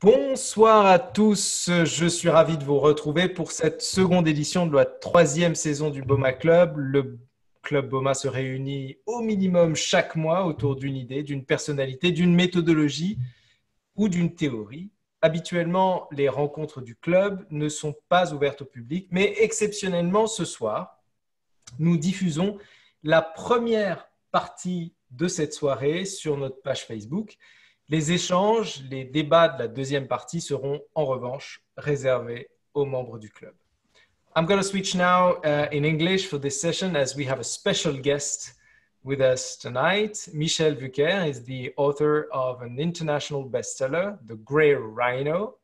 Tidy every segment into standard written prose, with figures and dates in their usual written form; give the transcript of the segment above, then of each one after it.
Bonsoir à tous, je suis ravi de vous retrouver pour cette seconde édition de la troisième saison du BOMA Club. Le Club BOMA se réunit au minimum chaque mois autour d'une idée, d'une personnalité, d'une méthodologie ou d'une théorie. Habituellement, les rencontres du club ne sont pas ouvertes au public, mais exceptionnellement ce soir, nous diffusons la première partie de cette soirée sur notre page Facebook. Les échanges, les débats de la deuxième partie seront en revanche réservés aux membres du club. I'm going to switch now in English for this session as we have a special guest with us tonight. Michele Wucker is the author of an international bestseller, The Grey Rhino.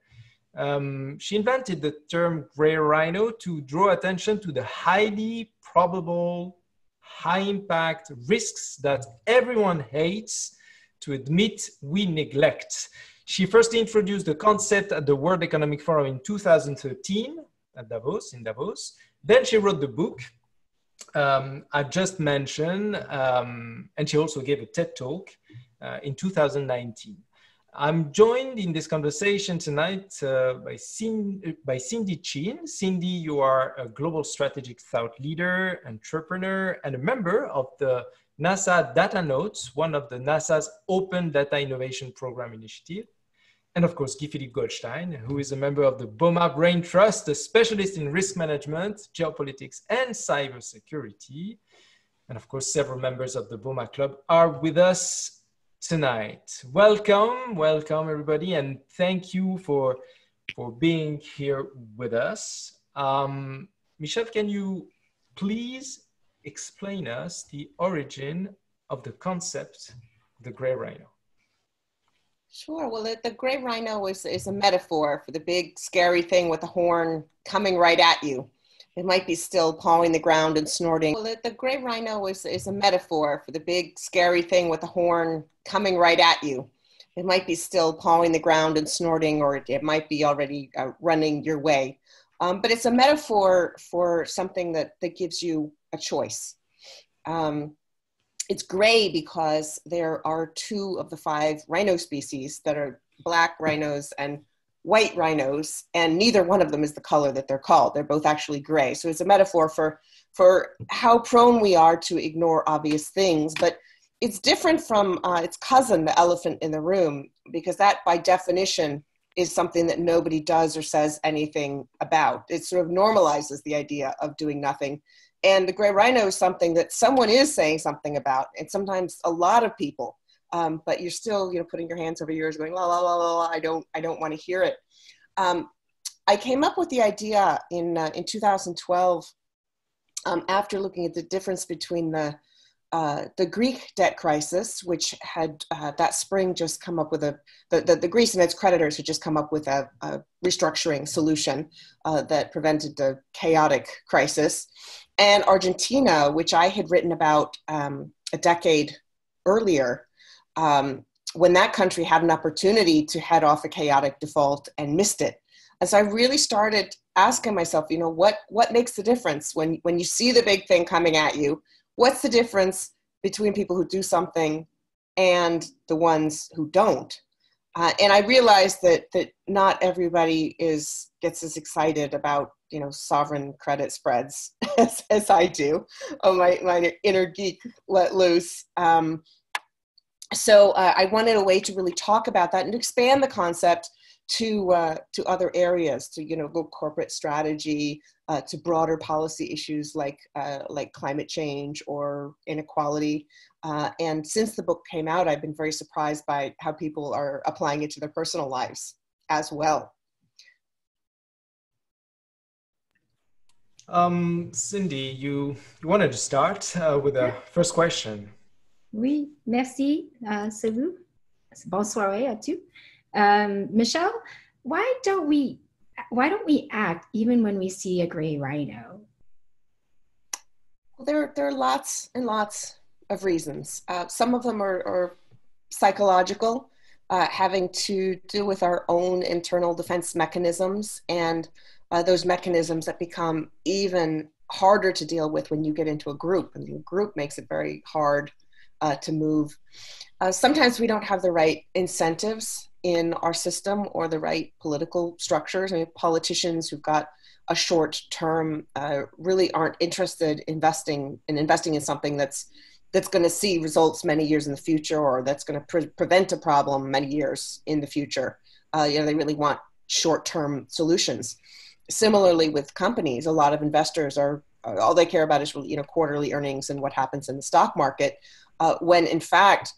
She invented the term Grey Rhino to draw attention to the highly probable, high impact risks that everyone hates to admit we neglect. She first introduced the concept at the World Economic Forum in 2013 at Davos, in Davos. Then she wrote the book I just mentioned, and she also gave a TED Talk in 2019. I'm joined in this conversation tonight by Cindy Chin. Cindy, you are a global strategic thought leader, entrepreneur, and a member of the NASA Data Notes, one of the NASA's Open Data Innovation Program initiative. And of course, Guy Philippe Goldstein, who is a member of the BOMA Brain Trust, a specialist in risk management, geopolitics, and cybersecurity. And of course, several members of the BOMA Club are with us tonight. Welcome everybody, and thank you for being here with us. Michele, can you please explain us the origin of the concept of the Grey Rhino? Sure. Well, the gray rhino is a metaphor for the big scary thing with the horn coming right at you. It might be still pawing the ground and snorting. Well, the gray rhino is a metaphor for the big scary thing with the horn coming right at you. It might be still pawing the ground and snorting, or it might be already running your way. But it's a metaphor for something that gives you a choice. It's gray because there are 2 of the 5 rhino species that are black rhinos and white rhinos, and neither one of them is the color that they're called. They're both actually gray. So it's a metaphor for how prone we are to ignore obvious things. But it's different from its cousin, the elephant in the room, because that by definition is something that nobody does or says anything about. It sort of normalizes the idea of doing nothing. And the gray rhino is something that someone is saying something about, and sometimes a lot of people, but you're still, putting your hands over your ears going, la, la, la, la, la, I don't want to hear it. I came up with the idea in 2012 after looking at the difference between the Greek debt crisis, which had that spring just come up with the Greece and its creditors had just come up with a restructuring solution that prevented the chaotic crisis. And Argentina, which I had written about a decade earlier, when that country had an opportunity to head off a chaotic default and missed it. And so I really started asking myself, what makes the difference when you see the big thing coming at you? What's the difference between people who do something and the ones who don't? And I realized that not everybody gets as excited about sovereign credit spreads as I do. Oh, my inner geek let loose. So I wanted a way to really talk about that and to expand the concept to other areas, to corporate strategy, to broader policy issues like climate change or inequality. And since the book came out, I've been very surprised by how people are applying it to their personal lives as well. Cindy, you wanted to start with the first question. Oui, merci. Salut. Bonsoir à tous. Michele, why don't we act even when we see a gray rhino? Well, there are lots and lots of reasons. Some of them are psychological, having to do with our own internal defense mechanisms, and those mechanisms that become even harder to deal with when you get into a group, and the group makes it very hard to move. Sometimes we don't have the right incentives in our system or the right political structures. I mean, politicians who've got a short term really aren't interested investing in something that's going to see results many years in the future, or that's going to prevent a problem many years in the future. They really want short-term solutions. Similarly, with companies, a lot of investors are all they care about is quarterly earnings and what happens in the stock market, when in fact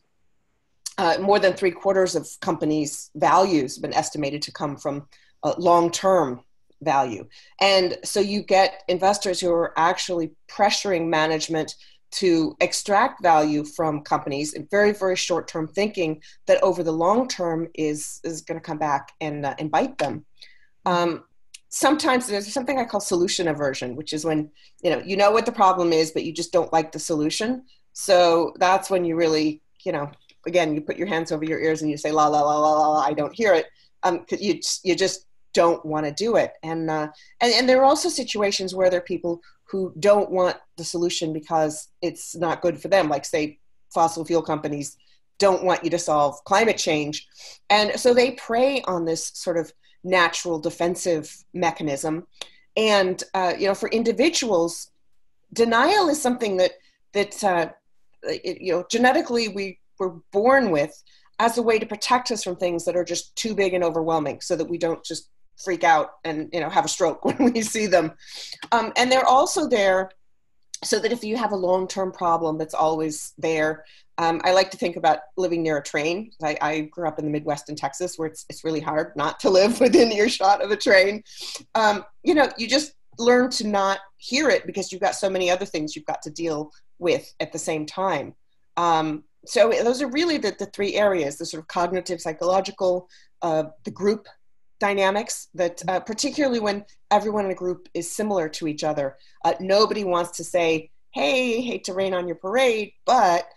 more than 3/4 of companies' values have been estimated to come from long-term value. And so you get investors who are actually pressuring management to extract value from companies in very, very short-term thinking that over the long term is going to come back and bite them. Sometimes there's something I call solution aversion, which is when you know what the problem is, but you just don't like the solution. So that's when you really, again, you put your hands over your ears and you say, la, la, la, la, la, I don't hear it. You just don't want to do it. And there are also situations where there are people who don't want the solution because it's not good for them. Like, say, fossil fuel companies don't want you to solve climate change. And so they prey on this sort of natural defensive mechanism. And, for individuals, denial is something that genetically we were born with as a way to protect us from things that are just too big and overwhelming, so that we don't just freak out and have a stroke when we see them. And they're also there so that if you have a long-term problem that's always there. I like to think about living near a train. I grew up in the Midwest in Texas, where it's really hard not to live within earshot of a train. You just learn to not hear it because you've got so many other things you've got to deal with at the same time. So those are really the three areas: the sort of cognitive, psychological, the group dynamics, that particularly when everyone in a group is similar to each other. Nobody wants to say, hey, hate to rain on your parade, but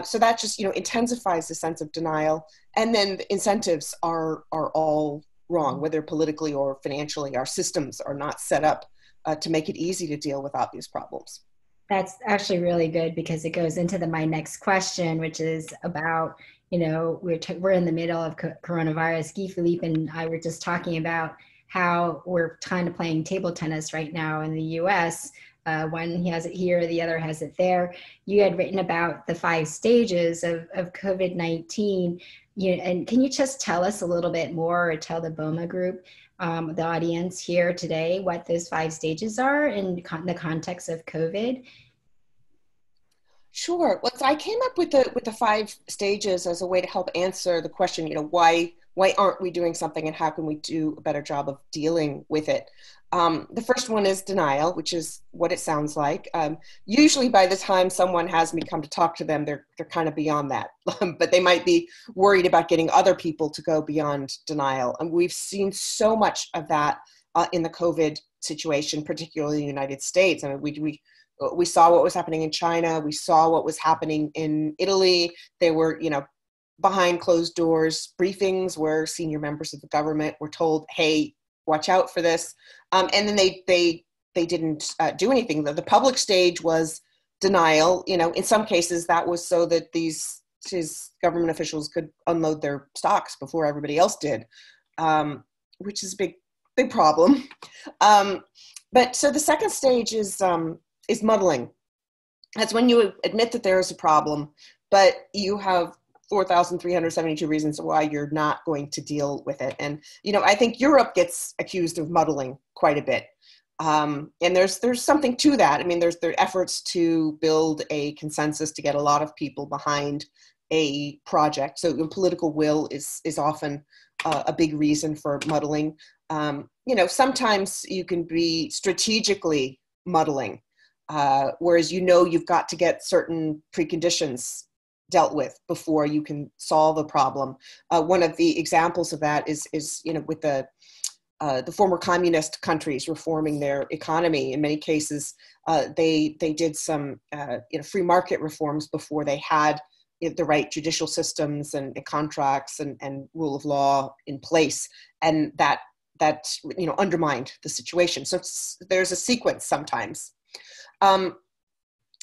so that just intensifies the sense of denial. And then the incentives are all wrong, whether politically or financially. Our systems are not set up to make it easy to deal with obvious problems. That's actually really good, because it goes into my next question, which is about, we're in the middle of coronavirus. Guy Philippe and I were just talking about how we're kind of playing table tennis right now in the US. One he has it here, the other has it there. You had written about the 5 stages of COVID-19. And can you just tell us a little bit more, or tell the BOMA group, the audience here today, what those 5 stages are in the context of COVID? Sure. Well, so I came up with the 5 stages as a way to help answer the question, why aren't we doing something, and how can we do a better job of dealing with it? The first one is denial, which is what it sounds like. Usually by the time someone has me come to talk to them, they're kind of beyond that, but they might be worried about getting other people to go beyond denial. And we've seen so much of that in the COVID situation, particularly in the United States. I mean, we saw what was happening in China. We saw what was happening in Italy. There were, behind closed doors briefings where senior members of the government were told, hey, watch out for this. And then they didn't do anything. The public stage was denial. In some cases that was so that these government officials could unload their stocks before everybody else did, which is a big problem. But so the second stage is muddling. That's when you admit that there is a problem, but you have 4,372 reasons why you're not going to deal with it. And, I think Europe gets accused of muddling quite a bit. And there's something to that. I mean, there are efforts to build a consensus to get a lot of people behind a project. So political will is often a big reason for muddling. Sometimes you can be strategically muddling, whereas you've got to get certain preconditions dealt with before you can solve a problem. One of the examples of that is with the former communist countries reforming their economy. In many cases, they did some free market reforms before they had the right judicial systems and contracts and rule of law in place, and that undermined the situation. So there's a sequence sometimes.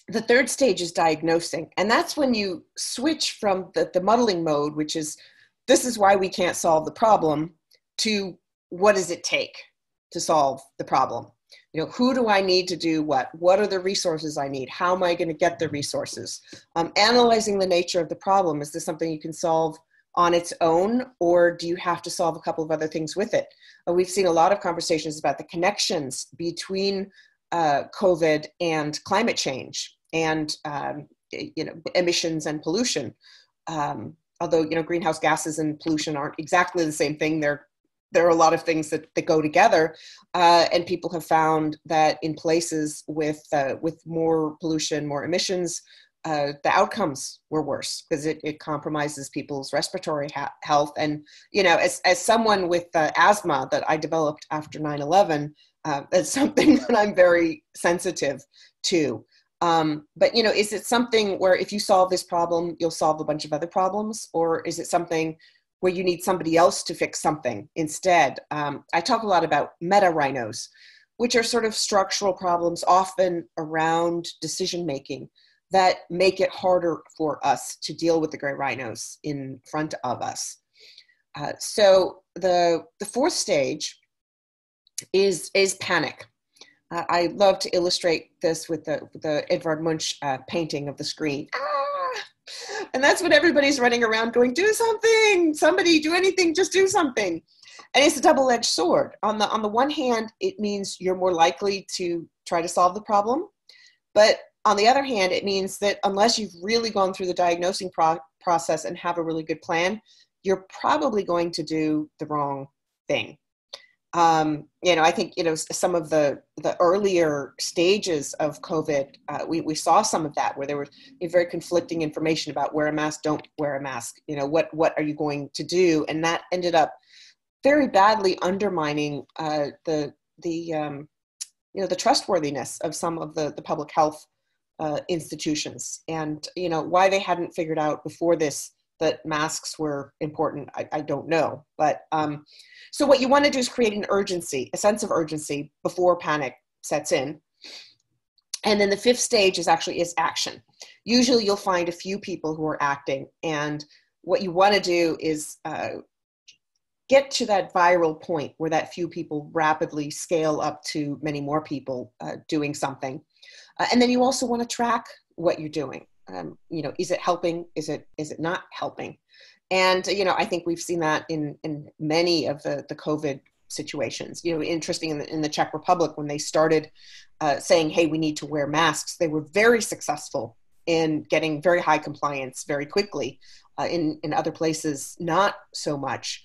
The third stage is diagnosing, and that's when you switch from the muddling mode, which is this is why we can't solve the problem, to what does it take to solve the problem? You know, who do I need to do what? What are the resources I need? How am I going to get the resources? Analyzing the nature of the problem. Is this something you can solve on its own, or do you have to solve a couple of other things with it? We've seen a lot of conversations about the connections between COVID and climate change and emissions and pollution. Although greenhouse gases and pollution aren't exactly the same thing. There are a lot of things that go together, and people have found that in places with more pollution, more emissions, the outcomes were worse because it compromises people's respiratory health. And, as someone with asthma that I developed after 9/11, that's something that I'm very sensitive to. But, is it something where if you solve this problem, you'll solve a bunch of other problems? Or is it something where you need somebody else to fix something instead? I talk a lot about meta-rhinos, which are sort of structural problems, often around decision-making, that make it harder for us to deal with the gray rhinos in front of us. So the fourth stage is panic. I love to illustrate this with the Edvard Munch painting of the screen. And that's when everybody's running around going, do something, somebody do anything, just do something. And it's a double-edged sword. On the one hand, it means you're more likely to try to solve the problem. But on the other hand, it means that unless you've really gone through the diagnosing process and have a really good plan, you're probably going to do the wrong thing. I think, some of the earlier stages of COVID, we saw some of that where there was very conflicting information about wear a mask, don't wear a mask, what are you going to do? And that ended up very badly undermining the trustworthiness of some of the public health institutions. And, why they hadn't figured out before this that masks were important, I don't know. But so what you want to do is create an urgency, a sense of urgency before panic sets in. And then the fifth stage is action. Usually you'll find a few people who are acting. And what you want to do is get to that viral point where that few people rapidly scale up to many more people doing something. And then you also want to track what you're doing. Is it helping? Is it not helping? And, I think we've seen that in many of the COVID situations. Interesting in the Czech Republic, when they started saying, hey, we need to wear masks, they were very successful in getting very high compliance very quickly. In other places, not so much.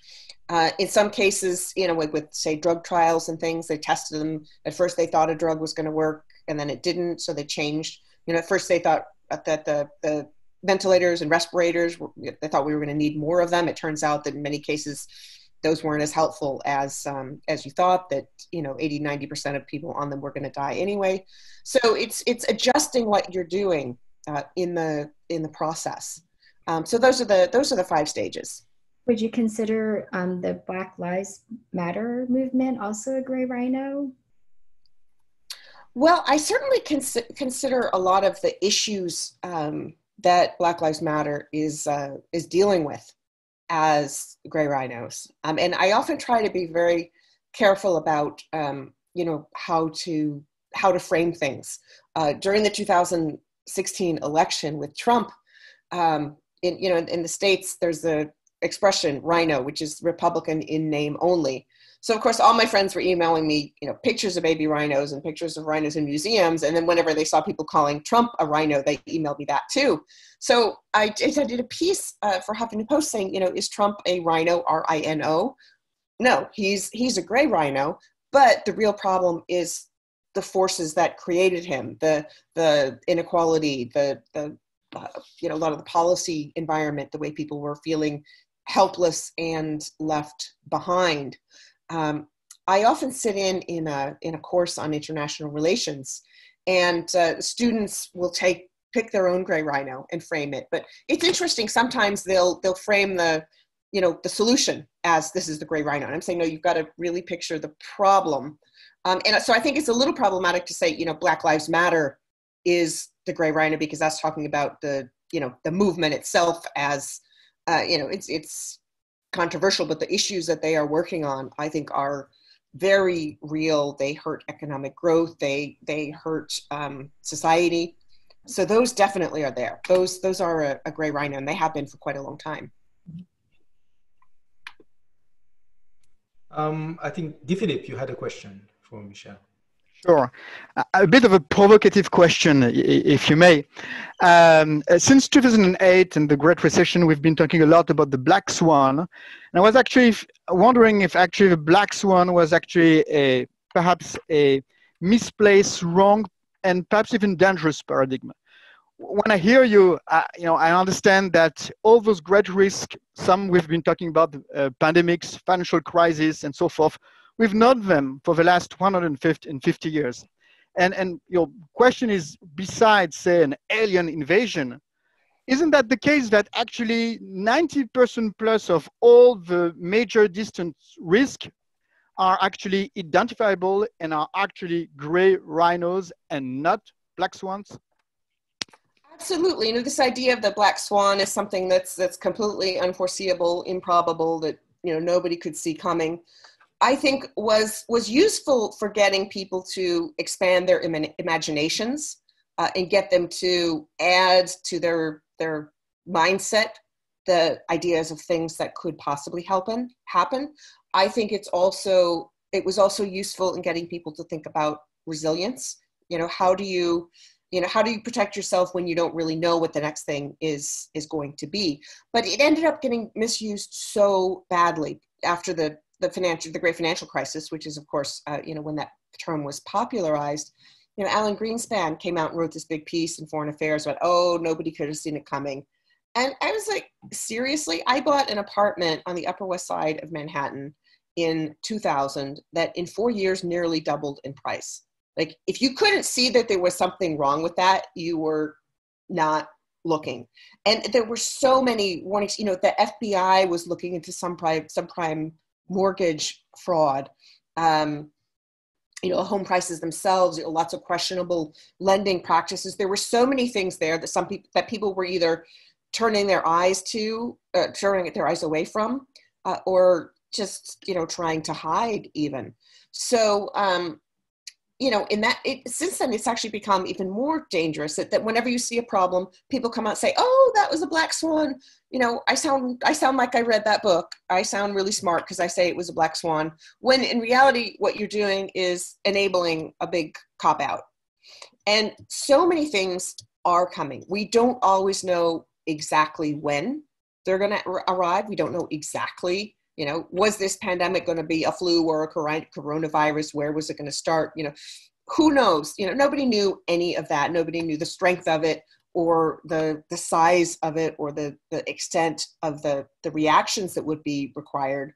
In some cases, with say drug trials and things, they tested them. At first they thought a drug was going to work and then it didn't. So they changed. At first they thought that the ventilators and respirators, they thought we were going to need more of them. It turns out that in many cases, those weren't as helpful as you thought, that 80-90% of people on them were going to die anyway. So it's adjusting what you're doing in the process. So those are the 5 stages. Would you consider the Black Lives Matter movement also a gray rhino? Well, I certainly consider a lot of the issues that Black Lives Matter is dealing with as gray rhinos, and I often try to be very careful about how to frame things. During the 2016 election with Trump, in the States, there's the expression Rhino, which is Republican in name only. So of course, all my friends were emailing me, pictures of baby rhinos and pictures of rhinos in museums. And then whenever they saw people calling Trump a rhino, they emailed me that too. So I did a piece for Huffington Post saying, is Trump a rhino, R-I-N-O? No, he's a gray rhino. But the real problem is the forces that created him, the inequality, a lot of the policy environment, the way people were feeling helpless and left behind. I often sit in a course on international relations, and students will pick their own gray rhino and frame it. But it's interesting. Sometimes they'll frame the solution as this is the gray rhino. And I'm saying, no, you've got to really picture the problem. And so I think it's a little problematic to say, Black Lives Matter is the gray rhino, because that's talking about the movement itself as, it's controversial, but the issues that they are working on, I think, are very real. They hurt economic growth. They hurt society. So those definitely are there. Those are a gray rhino, and they have been for quite a long time. I think, Guy Philippe, you had a question for Michele. Sure. A bit of a provocative question, if you may. Since 2008 and the Great Recession, we've been talking a lot about the black swan. And I was actually wondering if actually the black swan was actually perhaps a misplaced, wrong, and perhaps even dangerous paradigm. When I hear you, I understand that all those great risks, some we've been talking about, pandemics, financial crisis, and so forth, we've known them for the last 150 years. And your question is, besides, say, an alien invasion, isn't that the case that actually 90% plus of all the major distance risks are actually identifiable and are actually gray rhinos and not black swans? Absolutely. You know, this idea of the black swan is something that's completely unforeseeable, improbable, that, you know, nobody could see coming. I think was useful for getting people to expand their imaginations and get them to add to their mindset the ideas of things that could possibly happen. I think it was also useful in getting people to think about resilience. You know, how do you protect yourself when you don't really know what the next thing is going to be? But it ended up getting misused so badly after the great financial crisis, which is, of course, when that term was popularized. You know, Alan Greenspan came out and wrote this big piece in Foreign Affairs about, oh, nobody could have seen it coming. And I was like, seriously? I bought an apartment on the Upper West Side of Manhattan in 2000 that in 4 years nearly doubled in price. Like, if you couldn't see that there was something wrong with that, you were not looking. And there were so many warnings. You know, the FBI was looking into subprime mortgage fraud, home prices themselves, lots of questionable lending practices. There were so many things there that people were either turning their eyes away from, or just, trying to hide even. So, since then, it's actually become even more dangerous that whenever you see a problem, people come out and say, oh, that was a black swan. I sound like I read that book. I sound really smart because I say it was a black swan. When in reality, what you're doing is enabling a big cop out. And so many things are coming. We don't always know exactly when they're going to arrive. We don't know exactly, was this pandemic going to be a flu or a coronavirus? Where was it going to start? Who knows? Nobody knew any of that. Nobody knew the strength of it, or the size of it, or the extent of the reactions that would be required.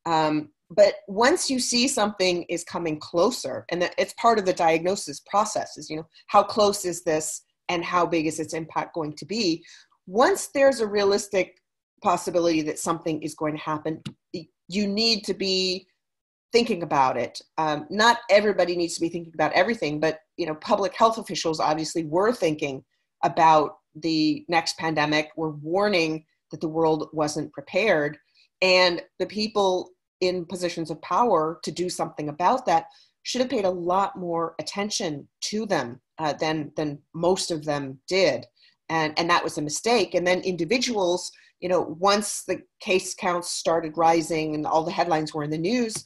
But once you see something is coming closer, and that it's part of the diagnosis process, is, how close is this and how big is its impact going to be? Once there's a realistic possibility that something is going to happen, you need to be thinking about it. Not everybody needs to be thinking about everything, but public health officials obviously were thinking about the next pandemic, were warning that the world wasn't prepared, and the people in positions of power to do something about that should have paid a lot more attention to them than most of them did, and that was a mistake. And then individuals, once the case counts started rising and all the headlines were in the news,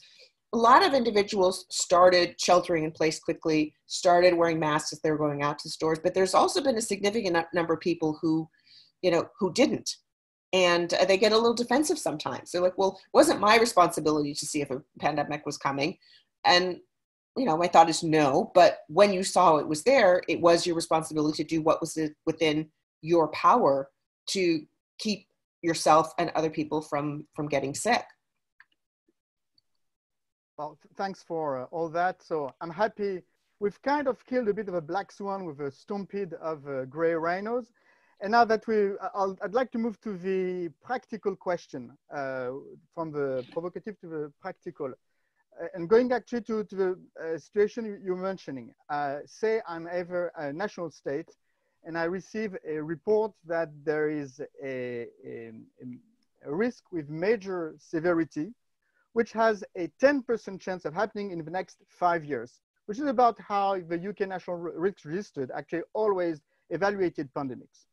a lot of individuals started sheltering in place quickly, started wearing masks as they were going out to stores. But there's also been a significant number of people who didn't. And they get a little defensive sometimes. They're like, well, it wasn't my responsibility to see if a pandemic was coming. And, my thought is no, but when you saw it was there, it was your responsibility to do what was within your power to keep yourself and other people from getting sick. Well, thanks for all that. So I'm happy we've kind of killed a bit of a black swan with a stampede of gray rhinos. And now that I'd like to move to the practical question, from the provocative to the practical. And going actually to the situation you're mentioning. Say I'm ever a national state and I receive a report that there is a a risk with major severity, which has a 10% chance of happening in the next 5 years, which is about how the UK National Risk Register actually always evaluated pandemics.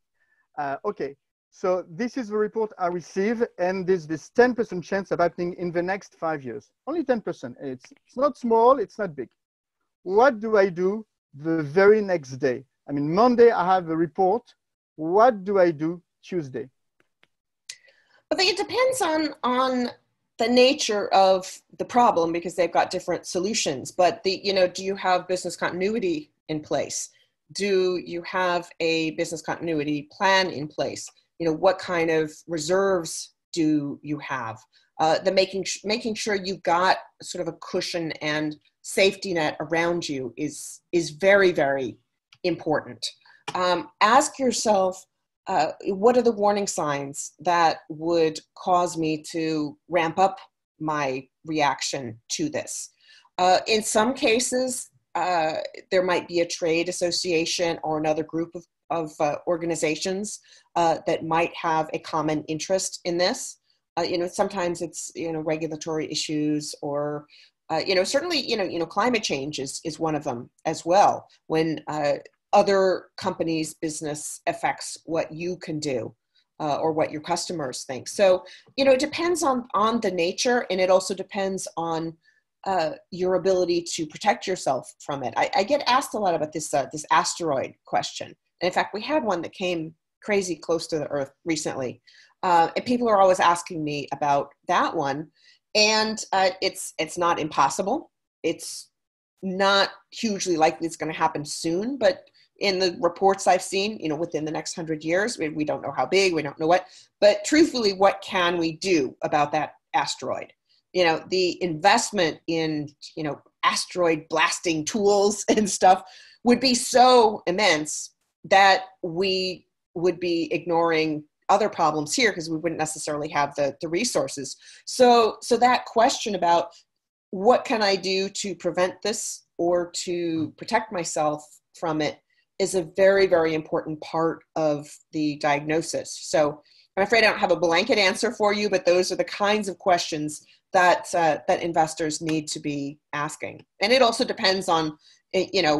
Okay, so this is the report I received, and there's this 10% chance of happening in the next 5 years. Only 10%. It's not small, it's not big. What do I do the very next day? I mean, Monday I have a report. What do I do Tuesday? I think it depends on the nature of the problem, because they've got different solutions. But do you have business continuity in place? Do you have a business continuity plan in place? What kind of reserves do you have? Making sure you've got sort of a cushion and safety net around you is very, very important. Ask yourself, what are the warning signs that would cause me to ramp up my reaction to this? In some cases, there might be a trade association or another group of organizations that might have a common interest in this. Sometimes it's regulatory issues, or certainly climate change is one of them as well. When other companies' business affects what you can do or what your customers think. So, it depends on the nature, and it also depends on your ability to protect yourself from it. I get asked a lot about this asteroid question. And in fact, we had one that came crazy close to the Earth recently. And people are always asking me about that one. And it's not impossible. It's not hugely likely it's going to happen soon, but in the reports I've seen, within the next 100 years, we don't know how big, we don't know what, but truthfully, what can we do about that asteroid? The investment in, asteroid blasting tools and stuff would be so immense that we would be ignoring other problems here because we wouldn't necessarily have the resources. So that question about what can I do to prevent this or to protect myself from it is a very, very important part of the diagnosis. So I'm afraid I don't have a blanket answer for you, but those are the kinds of questions that investors need to be asking. And it also depends on,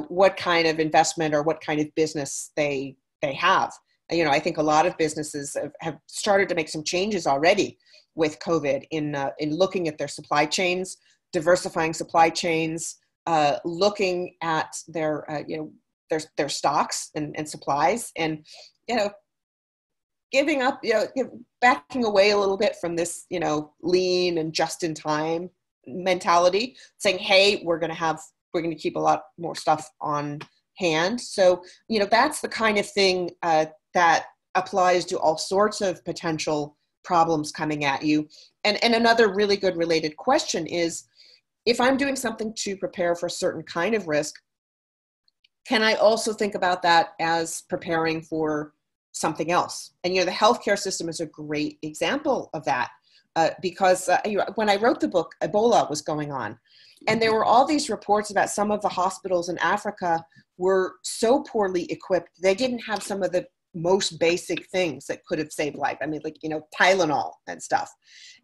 what kind of investment or what kind of business they have. I think a lot of businesses have started to make some changes already with COVID in looking at their supply chains, diversifying supply chains, looking at their stocks and supplies, and giving up, backing away a little bit from this, lean and just in time mentality, saying, hey, we're going to keep a lot more stuff on hand. So, that's the kind of thing that applies to all sorts of potential problems coming at you. And another really good related question is, if I'm doing something to prepare for a certain kind of risk, can I also think about that as preparing for something else? And, the healthcare system is a great example of that because when I wrote the book, Ebola was going on. And there were all these reports about some of the hospitals in Africa were so poorly equipped. They didn't have some of the most basic things that could have saved life. I mean, Tylenol and stuff.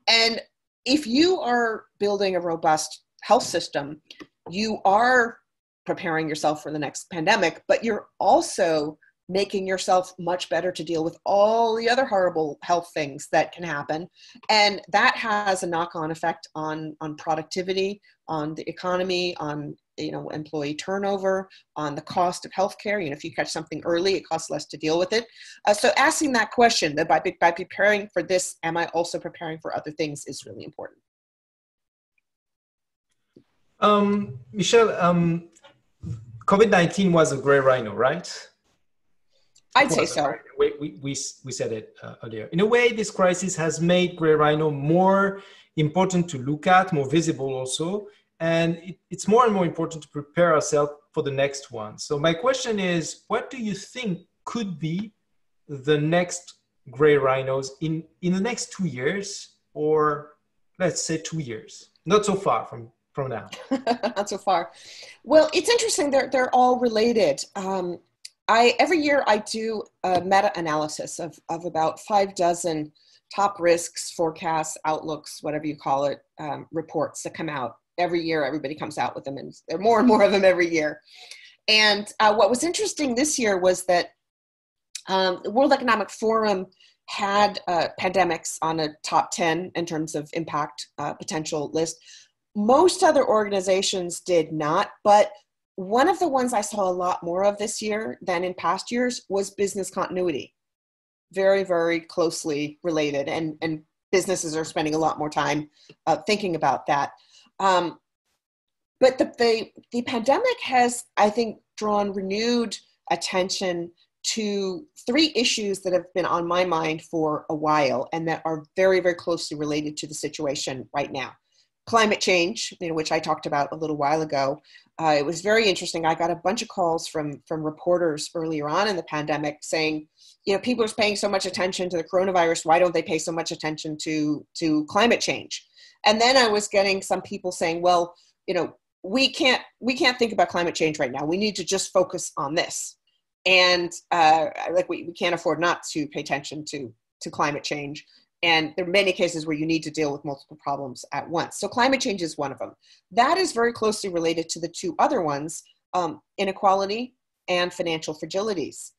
And if you are building a robust health system, you are preparing yourself for the next pandemic, but you're also making yourself much better to deal with all the other horrible health things that can happen. And that has a knock-on effect on productivity, on the economy, on employee turnover, on the cost of healthcare. If you catch something early, it costs less to deal with it. So asking that question, that by preparing for this, am I also preparing for other things, is really important. Michele, COVID-19 was a gray rhino, right? I'd say so. We said it earlier. In a way, this crisis has made gray rhino more important to look at, more visible also, and it's more and more important to prepare ourselves for the next one. So my question is, what do you think could be the next gray rhinos in the next 2 years, or let's say 2 years? Not so far from now. Not so far. Well, it's interesting. They're all related. Every year I do a meta-analysis of about 5 dozen top risks, forecasts, outlooks, whatever you call it, reports that come out every year. Everybody comes out with them, and there are more and more of them every year. And what was interesting this year was that the World Economic Forum had pandemics on a top 10 in terms of impact potential list. Most other organizations did not, but one of the ones I saw a lot more of this year than in past years was business continuity. Very, very closely related, and businesses are spending a lot more time thinking about that. But the pandemic has, I think, drawn renewed attention to three issues that have been on my mind for a while and that are very, very closely related to the situation right now. Climate change, which I talked about a little while ago. It was very interesting. I got a bunch of calls from reporters earlier on in the pandemic saying, people are paying so much attention to the coronavirus. Why don't they pay so much attention to climate change? And then I was getting some people saying, well, we can't think about climate change right now. We need to just focus on this. And we can't afford not to pay attention to climate change. And there are many cases where you need to deal with multiple problems at once. So climate change is one of them. That is very closely related to the two other ones, inequality and financial fragilities.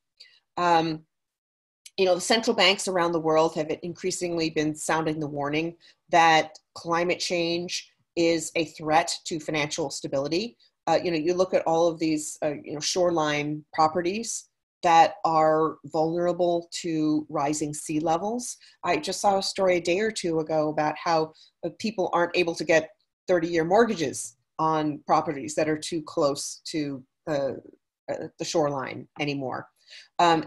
The central banks around the world have increasingly been sounding the warning that climate change is a threat to financial stability. You look at all of these, shoreline properties that are vulnerable to rising sea levels. I just saw a story a day or two ago about how people aren't able to get 30-year mortgages on properties that are too close to the shoreline anymore.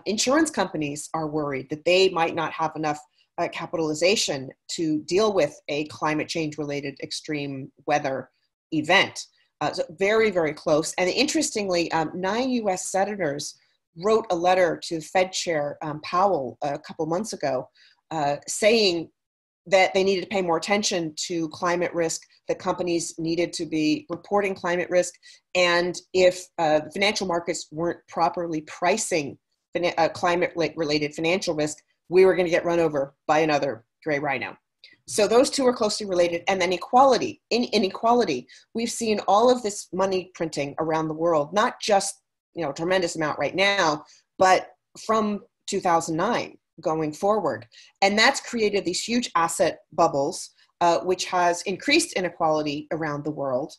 Insurance companies are worried that they might not have enough capitalization to deal with a climate change related extreme weather event. So very, very close. And interestingly, 9 US senators wrote a letter to Fed Chair Powell a couple months ago saying that they needed to pay more attention to climate risk, that companies needed to be reporting climate risk, and if financial markets weren't properly pricing climate-related financial risk, we were going to get run over by another gray rhino. So those two are closely related. And then inequality. We've seen all of this money printing around the world, not just a tremendous amount right now, but from 2009 going forward. And that's created these huge asset bubbles, which has increased inequality around the world.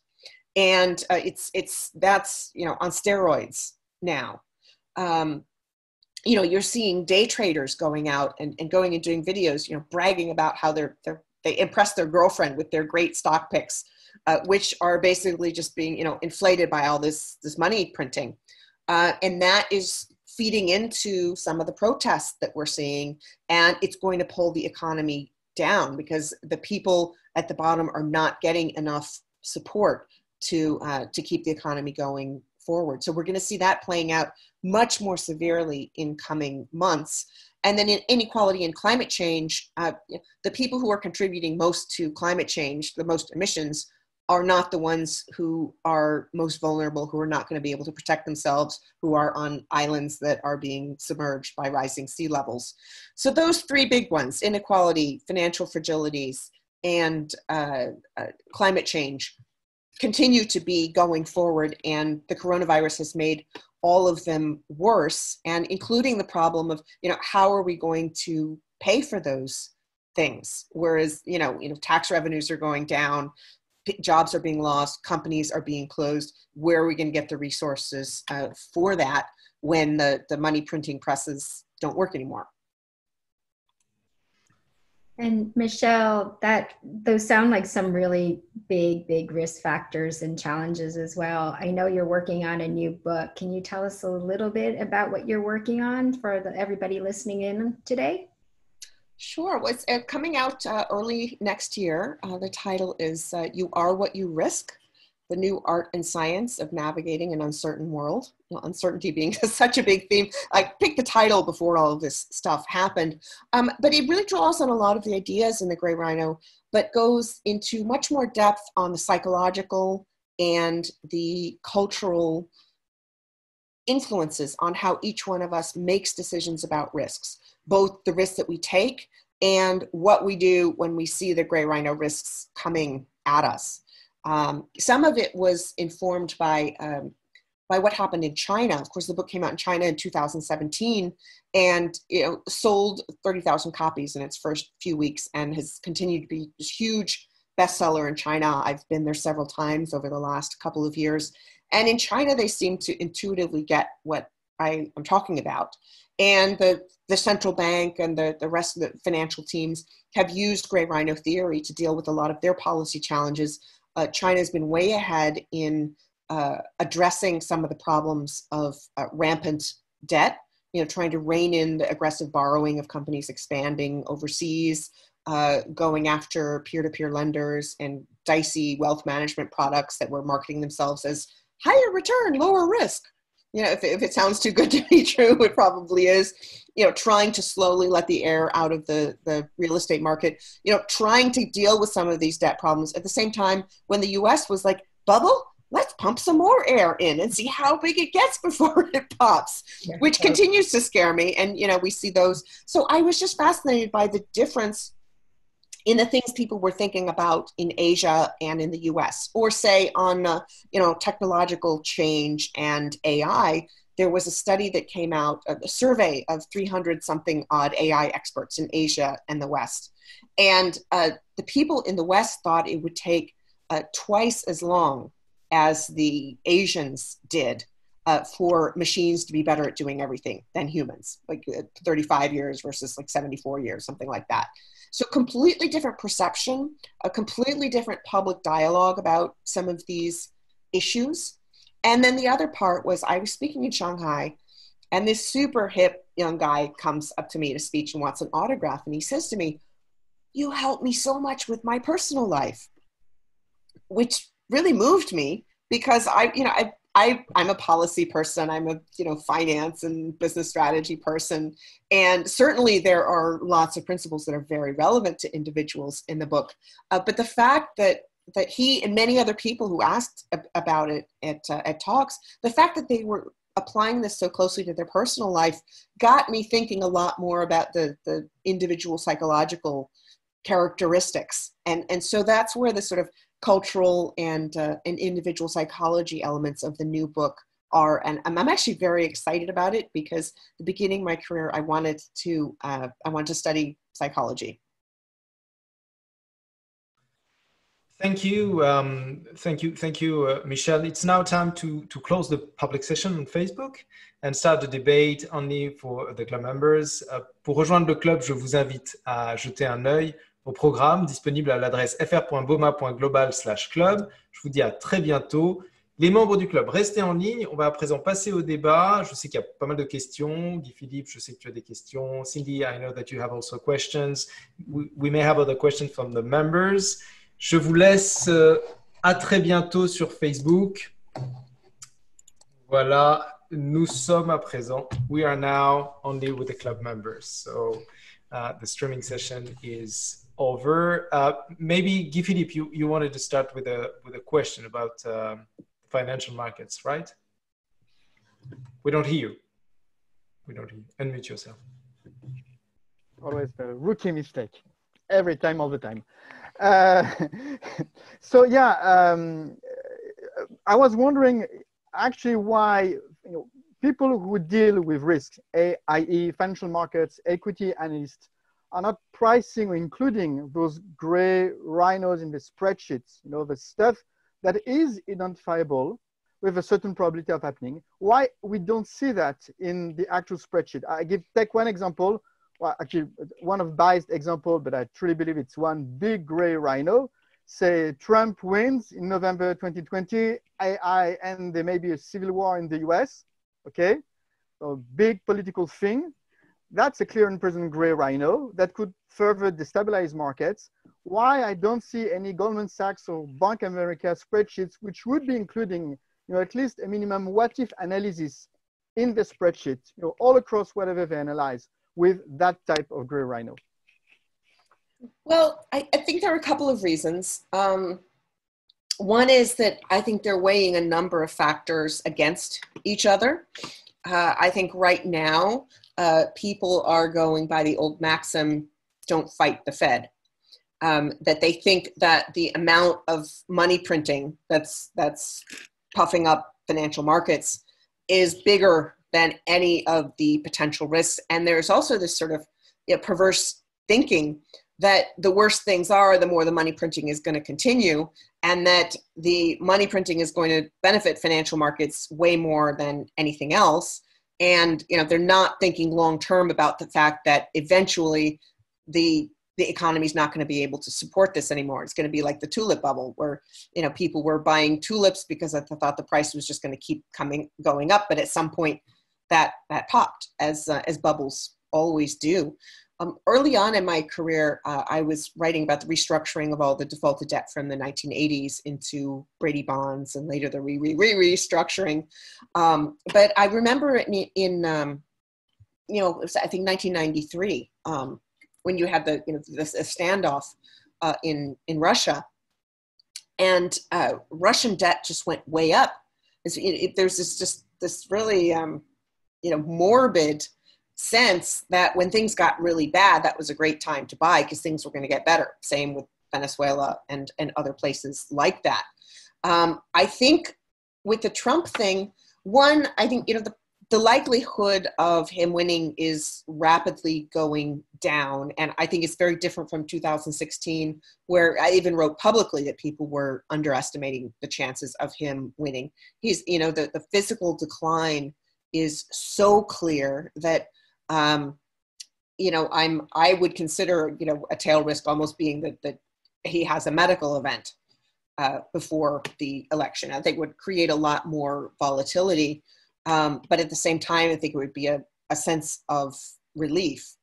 And that's on steroids now. You're seeing day traders going out and going and doing videos, bragging about how they impress their girlfriend with their great stock picks, which are basically just being, inflated by all this money printing. And that is feeding into some of the protests that we're seeing, and it's going to pull the economy down because the people at the bottom are not getting enough support to keep the economy going forward. So we're going to see that playing out much more severely in coming months. And then in inequality and climate change, the people who are contributing most to climate change, the most emissions, are not the ones who are most vulnerable, who are not going to be able to protect themselves, who are on islands that are being submerged by rising sea levels. So those three big ones, inequality, financial fragilities, and climate change, continue to be going forward, and the coronavirus has made all of them worse, and including the problem of, how are we going to pay for those things? Whereas, tax revenues are going down, jobs are being lost, companies are being closed. Where are we going to get the resources for that when the money printing presses don't work anymore? And Michele, those sound like some really big risk factors and challenges as well. I know you're working on a new book. Can you tell us a little bit about what you're working on for everybody listening in today? Sure. It's coming out early next year. The title is You Are What You Risk, the New Art and Science of Navigating an Uncertain World. Uncertainty being such a big theme. I picked the title before all of this stuff happened. But it really draws on a lot of the ideas in the Gray Rhino, but goes into much more depth on the psychological and the cultural influences on how each one of us makes decisions about risks, both the risks that we take and what we do when we see the gray rhino risks coming at us. Some of it was informed by what happened in China. Of course, the book came out in China in 2017 and sold 30,000 copies in its first few weeks and has continued to be this huge bestseller in China. I've been there several times over the last couple of years. And in China, they seem to intuitively get what I am talking about. And the central bank and the rest of the financial teams have used gray rhino theory to deal with a lot of their policy challenges. China has been way ahead in addressing some of the problems of rampant debt, trying to rein in the aggressive borrowing of companies expanding overseas, going after peer-to-peer lenders and dicey wealth management products that were marketing themselves as higher return, lower risk. If it sounds too good to be true, it probably is. Trying to slowly let the air out of the real estate market, trying to deal with some of these debt problems at the same time when the US was like, bubble, let's pump some more air in and see how big it gets before it pops, which continues to scare me. And, we see those. So I was just fascinated by the difference in the things people were thinking about in Asia and in the US, or say on, technological change and AI. There was a study that came out, a survey of 300 something odd AI experts in Asia and the West. And the people in the West thought it would take twice as long as the Asians did for machines to be better at doing everything than humans, like 35 years versus like 74 years, something like that. So completely different perception, a completely different public dialogue about some of these issues. And then the other part was I was speaking in Shanghai, and this super hip young guy comes up to me at a speech and wants an autograph. And he says to me, "You helped me so much with my personal life," which really moved me because I'm a policy person. I'm a finance and business strategy person, and certainly there are lots of principles that are very relevant to individuals in the book. But the fact that he and many other people who asked about it at talks, the fact that they were applying this so closely to their personal life got me thinking a lot more about the individual psychological characteristics, and so that's where the sort of cultural and individual psychology elements of the new book are. And I'm actually very excited about it because at the beginning of my career, I wanted to study psychology. Thank you, Michele. It's now time to close the public session on Facebook and start the debate only for the club members. Pour rejoindre le club, je vous invite à jeter un œil au programme disponible à l'adresse fr.boma.global/club. Je vous dis à très bientôt. Les membres du club, restez en ligne. On va à présent passer au débat. Je sais qu'il y a pas mal de questions. Guy Philippe, je sais que tu as des questions. Cindy, I know that you have also questions. We may have other questions from the members. Je vous laisse à très bientôt sur Facebook. Voilà, nous sommes à présent. We are now only with the club members. So the streaming session is over. Maybe Guy Philippe, you wanted to start with a question about financial markets, right? We don't hear you. We don't hear you. Unmute yourself. Always the rookie mistake. Every time, all the time. So yeah, I was wondering actually why people who deal with risk, i.e. financial markets, equity analysts, are not pricing or including those gray rhinos in the spreadsheets, the stuff that is identifiable with a certain probability of happening. Why we don't see that in the actual spreadsheet? Take one example. Well, actually, one of biased example, but I truly believe it's one big gray rhino. Say Trump wins in November 2020, and there may be a civil war in the US, okay? So big political thing. That's a clear and present gray rhino that could further destabilize markets. Why I don't see any Goldman Sachs or Bank of America spreadsheets, which would be including at least a minimum what-if analysis in the spreadsheet, all across whatever they analyze, with that type of gray rhino? Well, I think there are a couple of reasons. One is that I think they're weighing a number of factors against each other. I think right now, people are going by the old maxim, don't fight the Fed. That they think that the amount of money printing that's puffing up financial markets is bigger than any of the potential risks. And there's also this sort of perverse thinking that the worse things are, the more the money printing is going to continue, and that the money printing is going to benefit financial markets way more than anything else. And they're not thinking long term about the fact that eventually the economy is not going to be able to support this anymore. It's going to be like the tulip bubble, where people were buying tulips because they thought the price was just going to keep going up, but at some point that popped, as bubbles always do. Early on in my career, I was writing about the restructuring of all the defaulted debt from the 1980s into Brady bonds, and later the restructuring. But I remember in it was, I think 1993, when you had the standoff in Russia, and Russian debt just went way up. There's this really morbid sense that when things got really bad, that was a great time to buy because things were going to get better. Same with Venezuela and other places like that. I think with the Trump thing, I think the likelihood of him winning is rapidly going down. And I think it's very different from 2016, where I even wrote publicly that people were underestimating the chances of him winning. He's, the physical decline is so clear that, I would consider, a tail risk almost being that he has a medical event before the election. I think would create a lot more volatility. But at the same time, I think it would be a sense of relief.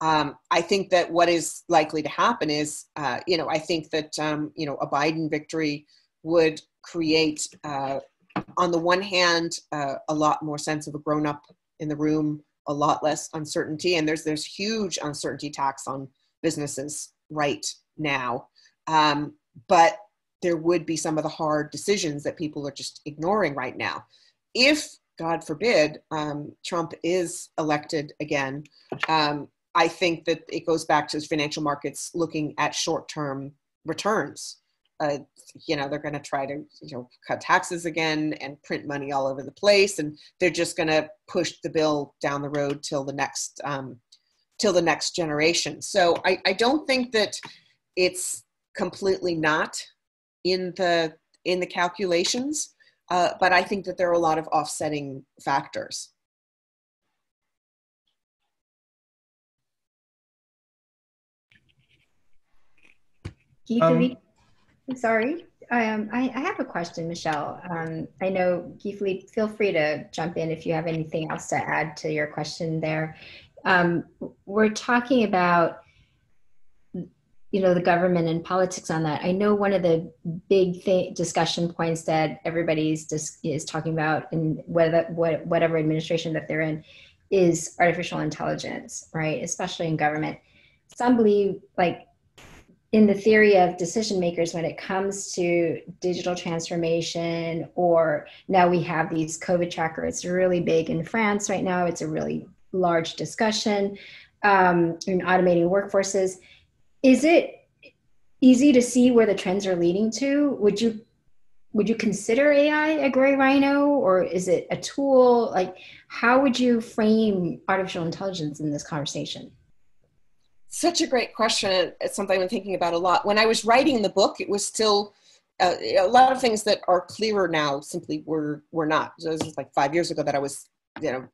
I think that what is likely to happen is, I think that, a Biden victory would create, on the one hand, a lot more sense of a grown-up in the room, a lot less uncertainty. And there's huge uncertainty tax on businesses right now. But there would be some of the hard decisions that people are just ignoring right now. If, God forbid, Trump is elected again, I think that it goes back to financial markets looking at short-term returns. They're going to try to cut taxes again and print money all over the place, and they're just going to push the bill down the road till the next generation. So I don't think that it's completely not in the calculations. But I think that there are a lot of offsetting factors. I'm sorry. I have a question, Michele. I know, Guy Philippe, feel free to jump in if you have anything else to add to your question there. We're talking about the government and politics on that. I know one of the big discussion points that everybody's is talking about in whatever administration that they're in is artificial intelligence, right? Especially in government. Some believe, like, in the theory of decision makers when it comes to digital transformation, or now we have these COVID tracker. It's really big in France right now. It's a really large discussion in automating workforces. Is it easy to see where the trends are leading to? Would you consider AI a gray rhino, or is it a tool? Like, how would you frame artificial intelligence in this conversation? Such a great question. It's something I've been thinking about a lot. When I was writing the book, it was still a lot of things that are clearer now simply were not. So this was like 5 years ago that I was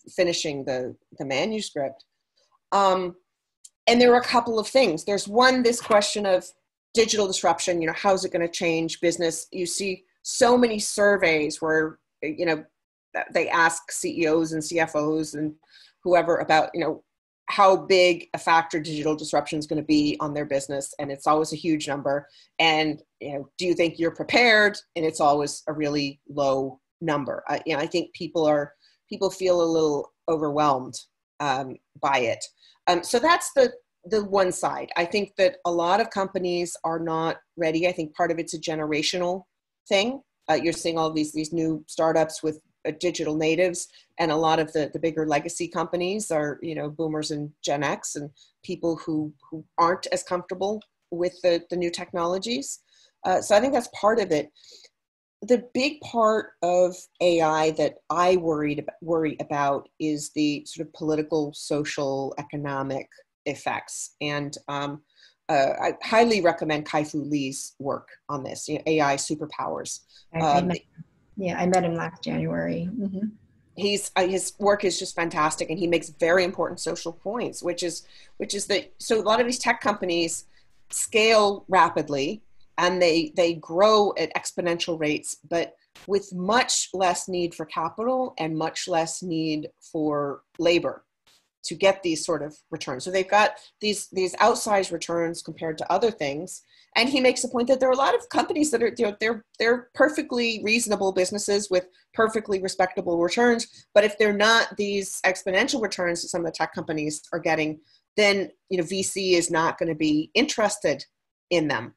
finishing the manuscript. And there were a couple of things. There's one, this question of digital disruption, how's it going to change business? You see so many surveys where, they ask CEOs and CFOs and whoever about, how big a factor digital disruption is going to be on their business. And it's always a huge number. And, do you think you're prepared? And it's always a really low number. I think people feel a little overwhelmed by it. So that's the one side. I think that a lot of companies are not ready. I think part of it's a generational thing. You're seeing all these new startups with digital natives, and a lot of the bigger legacy companies are, boomers and Gen X and people who aren't as comfortable with the new technologies. So I think that's part of it. The big part of AI that I worry about is the sort of political, social, economic effects. And I highly recommend Kai-Fu Lee's work on this, AI superpowers. I met him last January. Mm-hmm. His work is just fantastic, and he makes very important social points, which is that, so a lot of these tech companies scale rapidly and they grow at exponential rates, but with much less need for capital and much less need for labor to get these sort of returns. So they've got these outsized returns compared to other things. And he makes the point that there are a lot of companies that are, they're perfectly reasonable businesses with perfectly respectable returns. But if they're not these exponential returns that some of the tech companies are getting, then, VC is not going to be interested in them.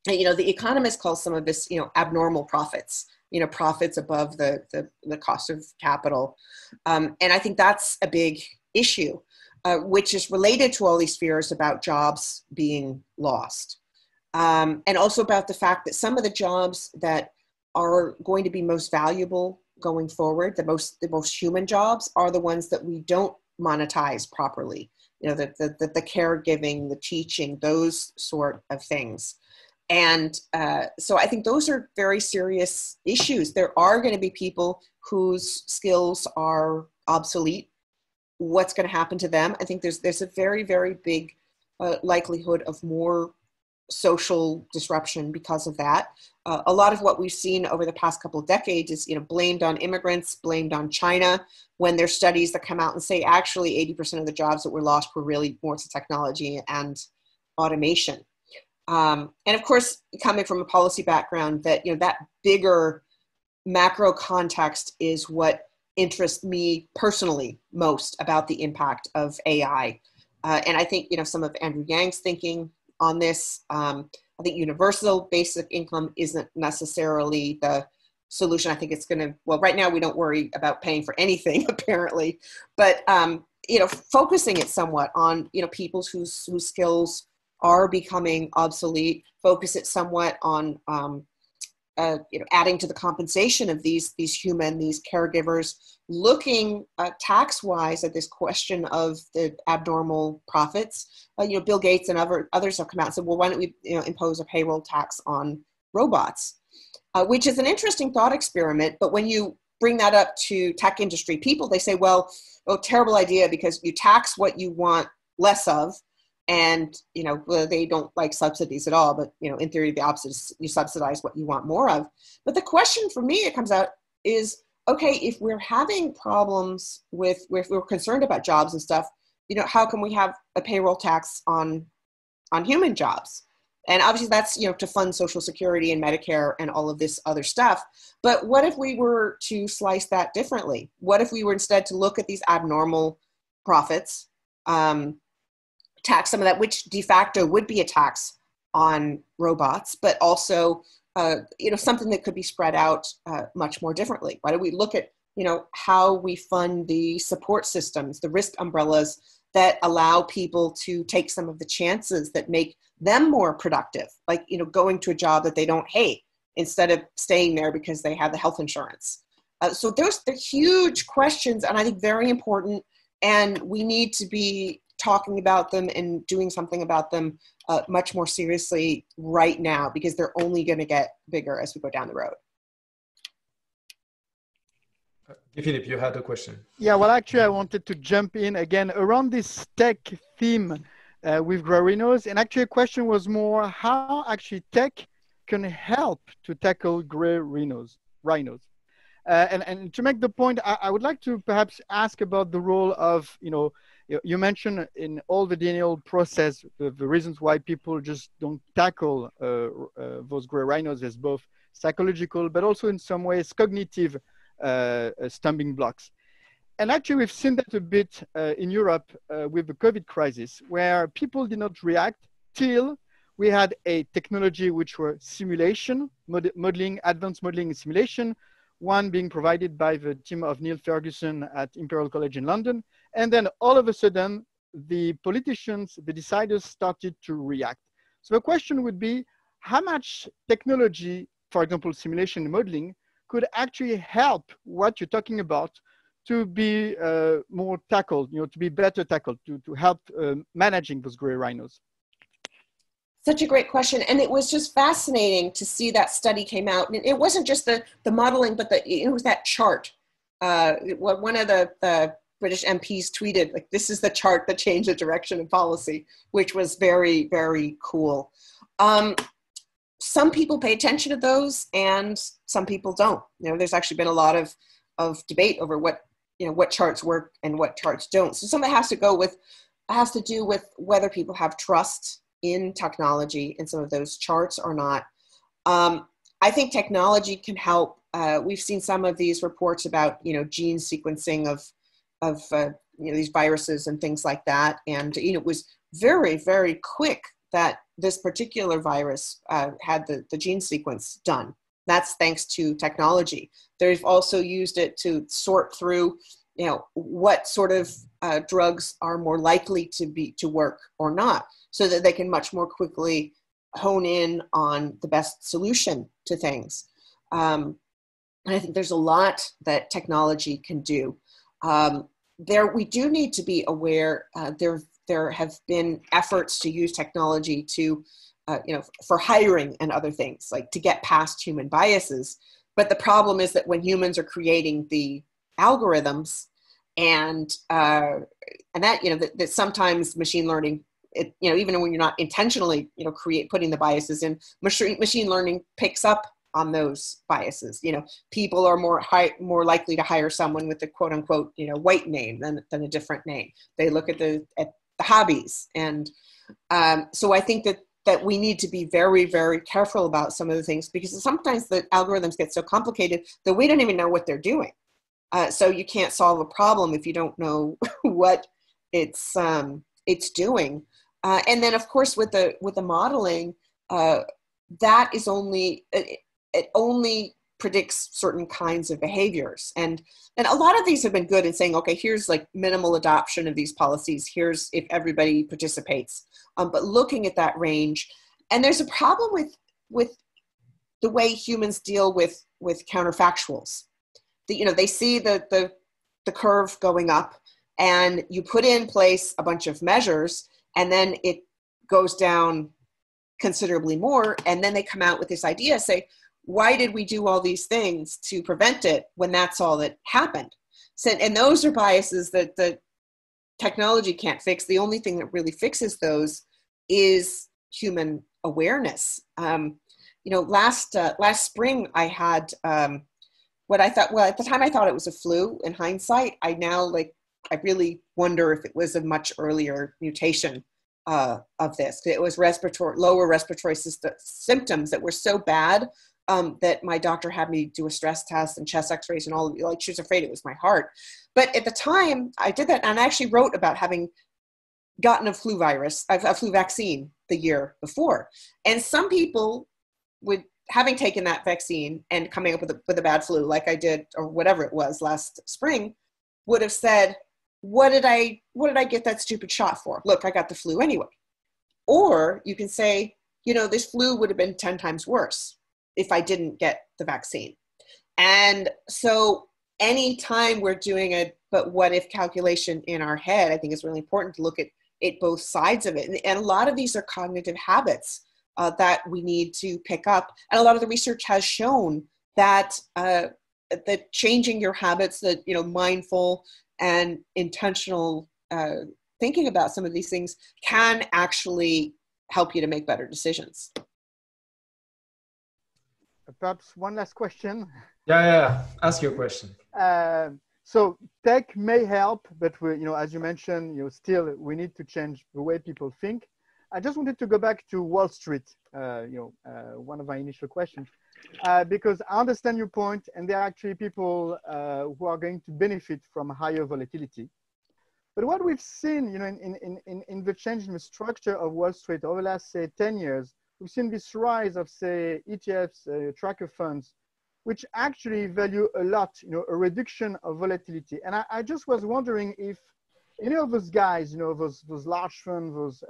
And, the Economist calls some of this, abnormal profits, profits above the cost of capital. And I think that's a big issue, which is related to all these fears about jobs being lost. And also about the fact that some of the jobs that are going to be most valuable going forward, the most human jobs, are the ones that we don't monetize properly. The caregiving, the teaching, those sort of things. And so I think those are very serious issues. There are going to be people whose skills are obsolete. What's going to happen to them? I think there's a very, very big likelihood of more social disruption because of that. A lot of what we've seen over the past couple of decades is, blamed on immigrants, blamed on China, when there's studies that come out and say actually 80% of the jobs that were lost were really more to technology and automation. And of course, coming from a policy background, that, that bigger macro context is what interests me personally most about the impact of AI. And I think, some of Andrew Yang's thinking on this, I think universal basic income isn't necessarily the solution. I think it's going to, well, right now we don't worry about paying for anything apparently, but, focusing it somewhat on, people whose skills are becoming obsolete, focus it somewhat on, adding to the compensation of these caregivers, looking tax-wise at this question of the abnormal profits. Bill Gates and others have come out and said, well, why don't we impose a payroll tax on robots, which is an interesting thought experiment. But when you bring that up to tech industry people, they say, well, terrible idea, because you tax what you want less of. And, they don't like subsidies at all, but, in theory, the opposite is you subsidize what you want more of. But the question for me that comes out is, okay, if we're having problems if we're concerned about jobs and stuff, how can we have a payroll tax on human jobs? And obviously that's, to fund Social Security and Medicare and all of this other stuff. But what if we were to slice that differently? What if we were instead to look at these abnormal profits, tax some of that, which de facto would be a tax on robots, but also, something that could be spread out much more differently. Why don't we look at, how we fund the support systems, the risk umbrellas that allow people to take some of the chances that make them more productive, like, going to a job that they don't hate instead of staying there because they have the health insurance. So they're huge questions, and I think very important, and we need to be talking about them and doing something about them much more seriously right now, because they're only going to get bigger as we go down the road. Philip, you had a question. Yeah, well, actually, I wanted to jump in again around this tech theme with Rhinos. And actually, a question was more how actually tech can help to tackle gray rhinos. And to make the point, I would like to perhaps ask about the role of, you mentioned in all the denial process, the reasons why people just don't tackle those gray rhinos as both psychological, but also in some ways cognitive stumbling blocks. And actually, we've seen that a bit in Europe with the COVID crisis, where people did not react till we had a technology which were simulation, modeling, advanced modeling and simulation, one being provided by the team of Neil Ferguson at Imperial College in London. And then all of a sudden, the politicians, the deciders started to react. So the question would be, how much technology, for example, simulation and modeling, could actually help what you're talking about to be more tackled, to be better tackled, to help managing those gray rhinos? Such a great question. And it was just fascinating to see that study came out. And it wasn't just the modeling, but it was that chart. One of the British MPs tweeted, like, this is the chart that changed the direction of policy, which was very, very cool. Some people pay attention to those and some people don't. There's actually been a lot of debate over what charts work and what charts don't. So some of it has to do with whether people have trust in technology and some of those charts or not. I think technology can help. We've seen some of these reports about, gene sequencing of these viruses and things like that. And, it was very, very quick that this particular virus had the gene sequence done. That's thanks to technology. They've also used it to sort through, what sort of drugs are more likely to work or not, so that they can much more quickly hone in on the best solution to things. And I think there's a lot that technology can do. We do need to be aware. There have been efforts to use technology to, for hiring and other things, like to get past human biases. But the problem is that when humans are creating the algorithms, and that that sometimes machine learning, even when you're not intentionally putting the biases in, machine learning picks up on those biases. People are more likely to hire someone with a quote unquote white name than a different name. They look at the hobbies, and so I think that we need to be very, very careful about some of the things, because sometimes the algorithms get so complicated that we don't even know what they're doing. So you can't solve a problem if you don't know what it's doing. And then, of course, with the modeling, that is it only predicts certain kinds of behaviors. And a lot of these have been good in saying, okay, here's like minimal adoption of these policies. Here's if everybody participates. But looking at that range, and there's a problem with the way humans deal with counterfactuals. They see the curve going up, and you put in place a bunch of measures, and then it goes down considerably more. And then they come out with this idea, say, why did we do all these things to prevent it when that's all that happened? So, and those are biases that the technology can't fix. The only thing that really fixes those is human awareness. Last spring I had what I thought, well, at the time I thought it was a flu. In hindsight, I really wonder if it was a much earlier mutation of this. It was lower respiratory symptoms that were so bad that my doctor had me do a stress test and chest x-rays and all, like she was afraid it was my heart. But at the time I did that, and I actually wrote about having gotten a flu vaccine the year before. And some people having taken that vaccine and coming up with a bad flu, like I did, or whatever it was last spring, would have said, what did I get that stupid shot for? Look, I got the flu anyway. Or you can say, this flu would have been 10 times worse if I didn't get the vaccine. And so anytime we're doing a but what if calculation in our head, I think it's really important to look at both sides of it. And a lot of these are cognitive habits that we need to pick up. And a lot of the research has shown that changing your habits, that mindful and intentional thinking about some of these things can actually help you to make better decisions. Perhaps one last question. Yeah. Ask your question. So tech may help, but as you mentioned, still we need to change the way people think. I just wanted to go back to Wall Street, one of my initial questions, because I understand your point, and there are actually people who are going to benefit from higher volatility. But what we've seen, in the change in the structure of Wall Street over the last, say, 10 years, we've seen this rise of, say, ETFs, tracker funds, which actually value a lot, a reduction of volatility. And I just was wondering if any of those guys, those large funds, those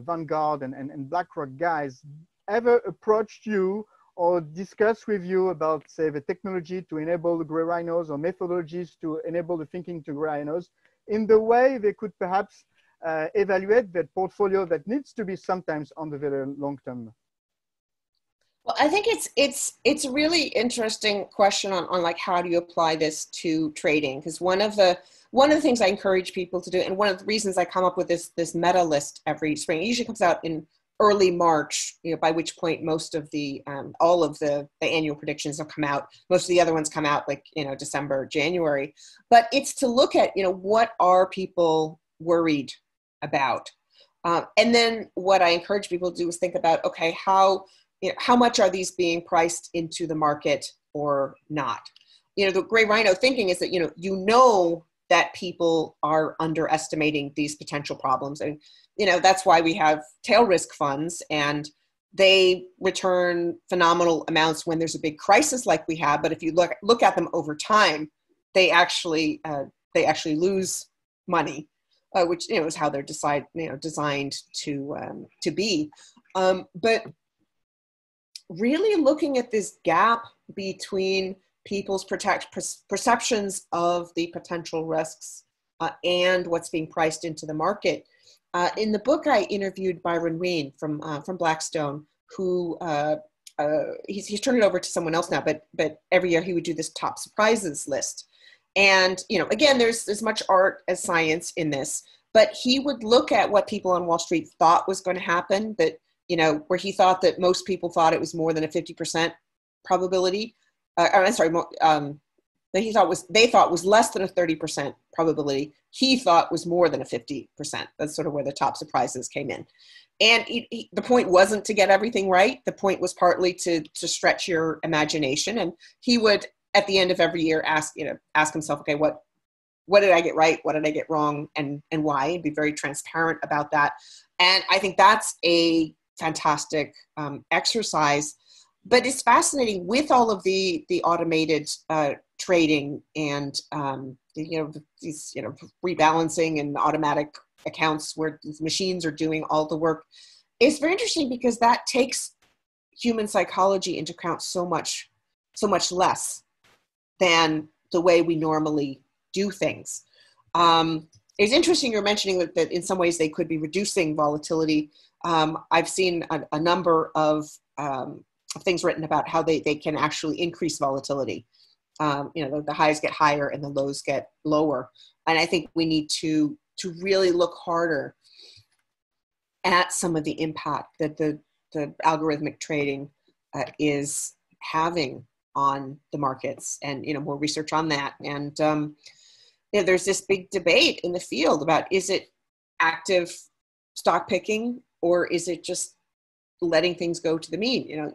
Vanguard and BlackRock guys ever approached you or discussed with you about, say, the technology to enable the gray rhinos or methodologies to enable the thinking to gray rhinos in the way they could perhaps evaluate that portfolio that needs to be sometimes on the very long term? Well, I think it's a really interesting question on like how do you apply this to trading? Because one of the things I encourage people to do, and one of the reasons I come up with this meta list every spring, it usually comes out in early March, by which point most of the all of the annual predictions have come out. Most of the other ones come out like December, January. But it's to look at what are people worried about, and then what I encourage people to do is think about, okay, how much are these being priced into the market or not? The gray rhino thinking is that that people are underestimating these potential problems, and that's why we have tail risk funds, and they return phenomenal amounts when there's a big crisis like we have. But if you look at them over time, they actually lose money, which is how they're designed to be. But really looking at this gap between people's perceptions of the potential risks and what's being priced into the market. In the book, I interviewed Byron Wien from Blackstone, who he's turned it over to someone else now, but every year he would do this top surprises list. And, again, there's as much art as science in this, but he would look at what people on Wall Street thought was going to happen, that where he thought that most people thought it was more than a 50% probability. I'm sorry, that they thought was less than a 30% probability. He thought was more than a 50%. That's sort of where the top surprises came in. And the point wasn't to get everything right. The point was partly to stretch your imagination. And he would, at the end of every year, ask himself, okay, what did I get right? What did I get wrong? And why? And be very transparent about that. And I think that's a fantastic exercise, but it's fascinating with all of the automated trading and these rebalancing and automatic accounts where these machines are doing all the work. It's very interesting because that takes human psychology into account so much less than the way we normally do things. It's interesting you're mentioning that in some ways they could be reducing volatility. I've seen a number of things written about how they can actually increase volatility. The highs get higher and the lows get lower. And I think we need to really look harder at some of the impact that the algorithmic trading is having on the markets, and more research on that. And there's this big debate in the field about, is it active stock picking, or is it just letting things go to the mean?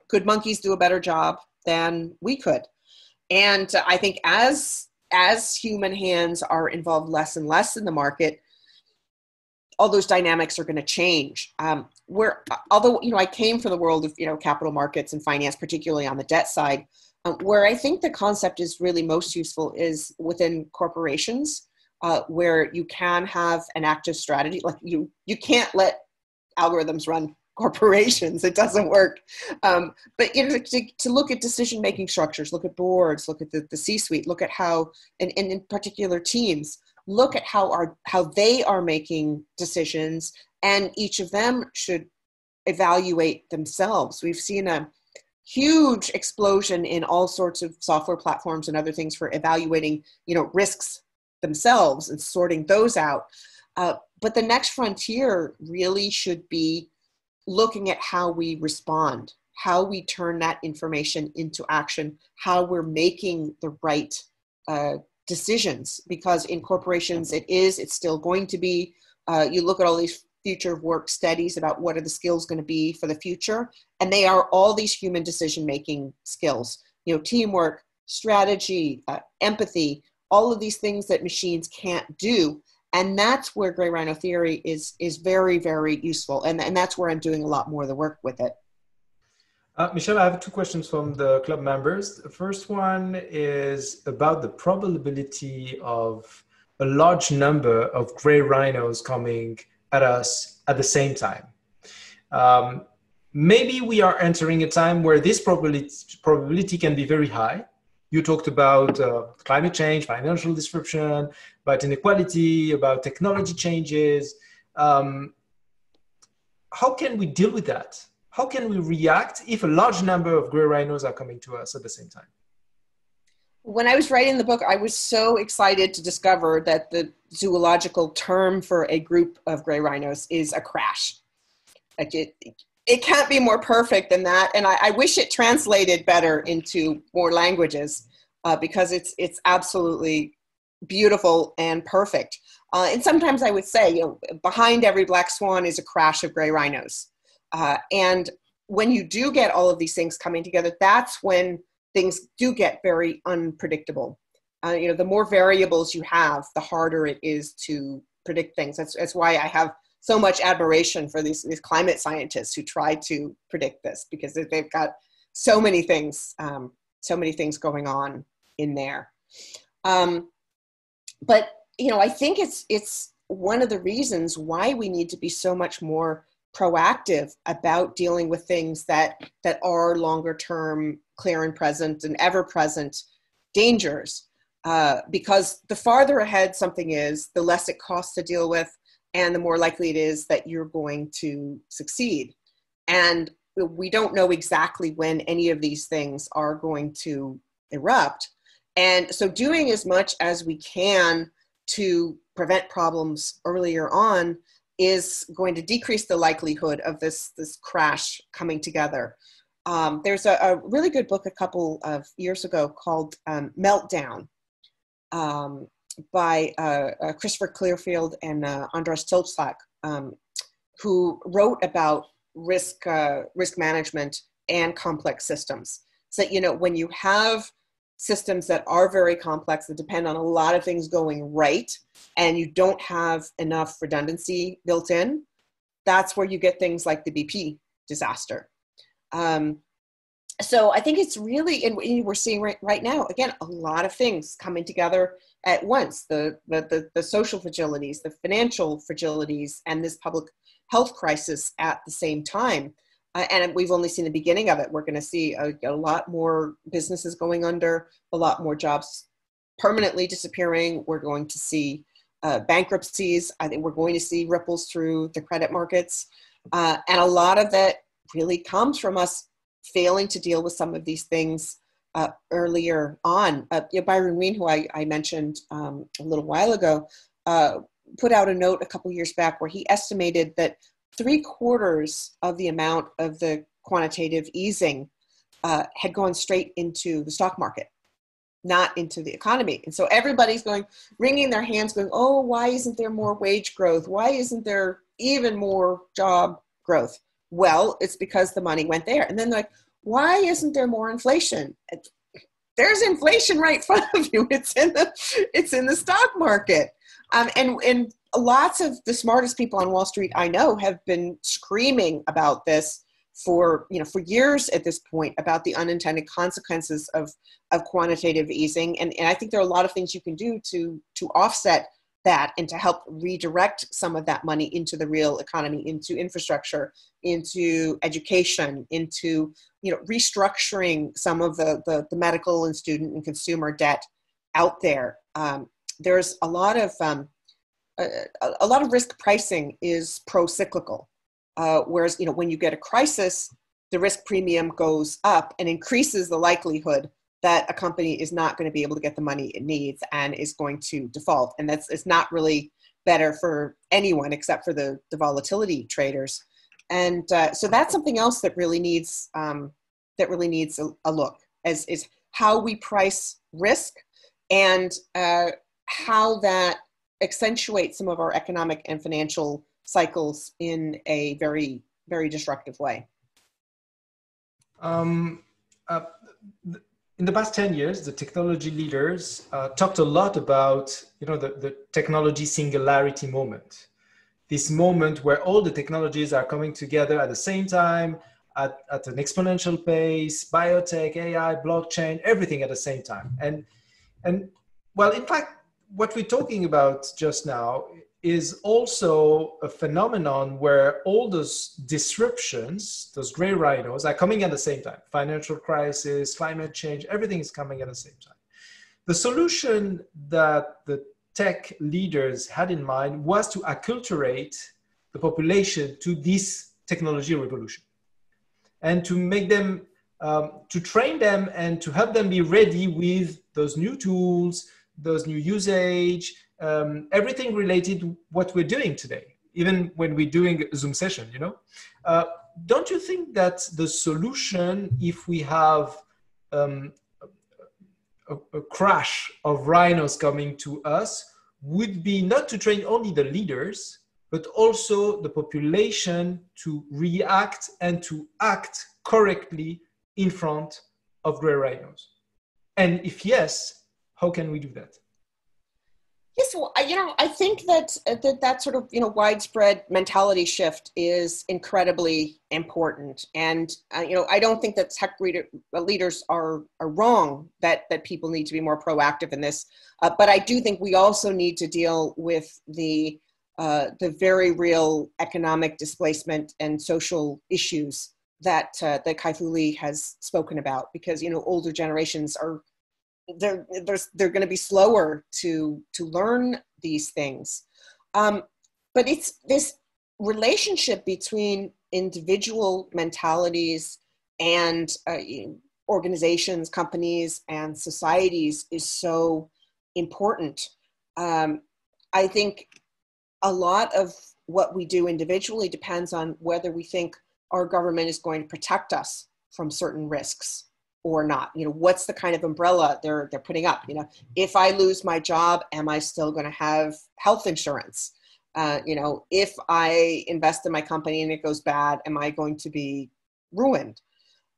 Could monkeys do a better job than we could? And I think as human hands are involved less and less in the market, all those dynamics are going to change. Although I came from the world of capital markets and finance, particularly on the debt side, where I think the concept is really most useful is within corporations, where you can have an active strategy. Like you can't let algorithms run corporations. It doesn't work. But to look at decision-making structures, look at boards, look at the C-suite, look at how, and in particular teams, look at how they are making decisions, and each of them should evaluate themselves. We've seen a huge explosion in all sorts of software platforms and other things for evaluating, risks themselves and sorting those out. But the next frontier really should be looking at how we respond, how we turn that information into action, how we're making the right decisions. Because in corporations, it's still going to be, you look at all these future of work studies about what are the skills going to be for the future, and they are all these human decision-making skills, teamwork, strategy, empathy, all of these things that machines can't do. And that's where gray rhino theory is very, very useful. And that's where I'm doing a lot more of the work with it. Michelle, I have two questions from the club members. The first one is about the probability of a large number of gray rhinos coming at us at the same time. Um, Maybe we are entering a time where this probability can be very high. You talked about climate change, financial disruption, about inequality, about technology changes. Um, how can we deal with that? How can we react if a large number of gray rhinos are coming to us at the same time? When I was writing the book, I was so excited to discover that the zoological term for a group of gray rhinos is a crash. Like it can't be more perfect than that. And I wish it translated better into more languages because it's absolutely beautiful and perfect. And sometimes I would say, behind every black swan is a crash of gray rhinos. And when you do get all of these things coming together, that's when things do get very unpredictable. The more variables you have, the harder it is to predict things. That's why I have so much admiration for these climate scientists who try to predict this, because they've got so many things going on in there. But I think it's one of the reasons why we need to be so much more proactive about dealing with things that are longer term, clear and present and ever present dangers. Because the farther ahead something is, the less it costs to deal with, and the more likely it is that you're going to succeed. And we don't know exactly when any of these things are going to erupt. And so doing as much as we can to prevent problems earlier on is going to decrease the likelihood of this crash coming together. There's a really good book a couple of years ago called Meltdown by Christopher Clearfield and Andras Tilczak, who wrote about risk management and complex systems. So when you have systems that are very complex, that depend on a lot of things going right, and you don't have enough redundancy built in, that's where you get things like the BP disaster. So I think it's really, and we're seeing right now, again, a lot of things coming together at once, the social fragilities, the financial fragilities, and this public health crisis at the same time. And we've only seen the beginning of it. We're going to see a lot more businesses going under, a lot more jobs permanently disappearing. We're going to see bankruptcies. I think we're going to see ripples through the credit markets. And a lot of that really comes from us failing to deal with some of these things earlier on. Byron Wien, who I mentioned a little while ago, put out a note a couple years back where he estimated that 3/4 of the amount of the quantitative easing had gone straight into the stock market, not into the economy. And so everybody's wringing their hands going, oh, why isn't there more wage growth? Why isn't there even more job growth? Well, it's because the money went there. And then they're like, why isn't there more inflation? There's inflation right in front of you. It's in the stock market. And lots of the smartest people on Wall Street I know have been screaming about this for years at this point, about the unintended consequences of quantitative easing. And I think there are a lot of things you can do to offset that and to help redirect some of that money into the real economy, into infrastructure, into education, into restructuring some of the medical and student and consumer debt out there. There's a lot of risk pricing is pro-cyclical, whereas when you get a crisis, the risk premium goes up and increases the likelihood that a company is not going to be able to get the money it needs and is going to default. And it's not really better for anyone except for the volatility traders. And so that's something else that really needs a look, is how we price risk and how that accentuates some of our economic and financial cycles in a very, very destructive way. In the past 10 years, the technology leaders talked a lot about the technology singularity moment. This moment where all the technologies are coming together at the same time, at an exponential pace, biotech, AI, blockchain, everything at the same time. And well, in fact, what we're talking about just now is also a phenomenon where all those disruptions, those gray rhinos, are coming at the same time. Financial crisis, climate change, everything is coming at the same time. The solution that the tech leaders had in mind was to acculturate the population to this technology revolution and to make them, to train them and to help them be ready with those new tools, those new usage, everything related to what we're doing today, even when we're doing a Zoom session, you know? Don't you think that the solution, if we have a crash of rhinos coming to us, would be not to train only the leaders, but also the population to react and to act correctly in front of gray rhinos? And if yes, how can we do that? Yes, well, I think that sort of, widespread mentality shift is incredibly important. And, I don't think that tech leaders are wrong that people need to be more proactive in this. But I do think we also need to deal with the very real economic displacement and social issues that Kai-Fu Lee has spoken about, because, older generations are, they're going to be slower to learn these things. But it's this relationship between individual mentalities and organizations, companies, and societies is so important. I think a lot of what we do individually depends on whether we think our government is going to protect us from certain risks or not. What's the kind of umbrella they're putting up? If I lose my job, am I still going to have health insurance? If I invest in my company and it goes bad, am I going to be ruined?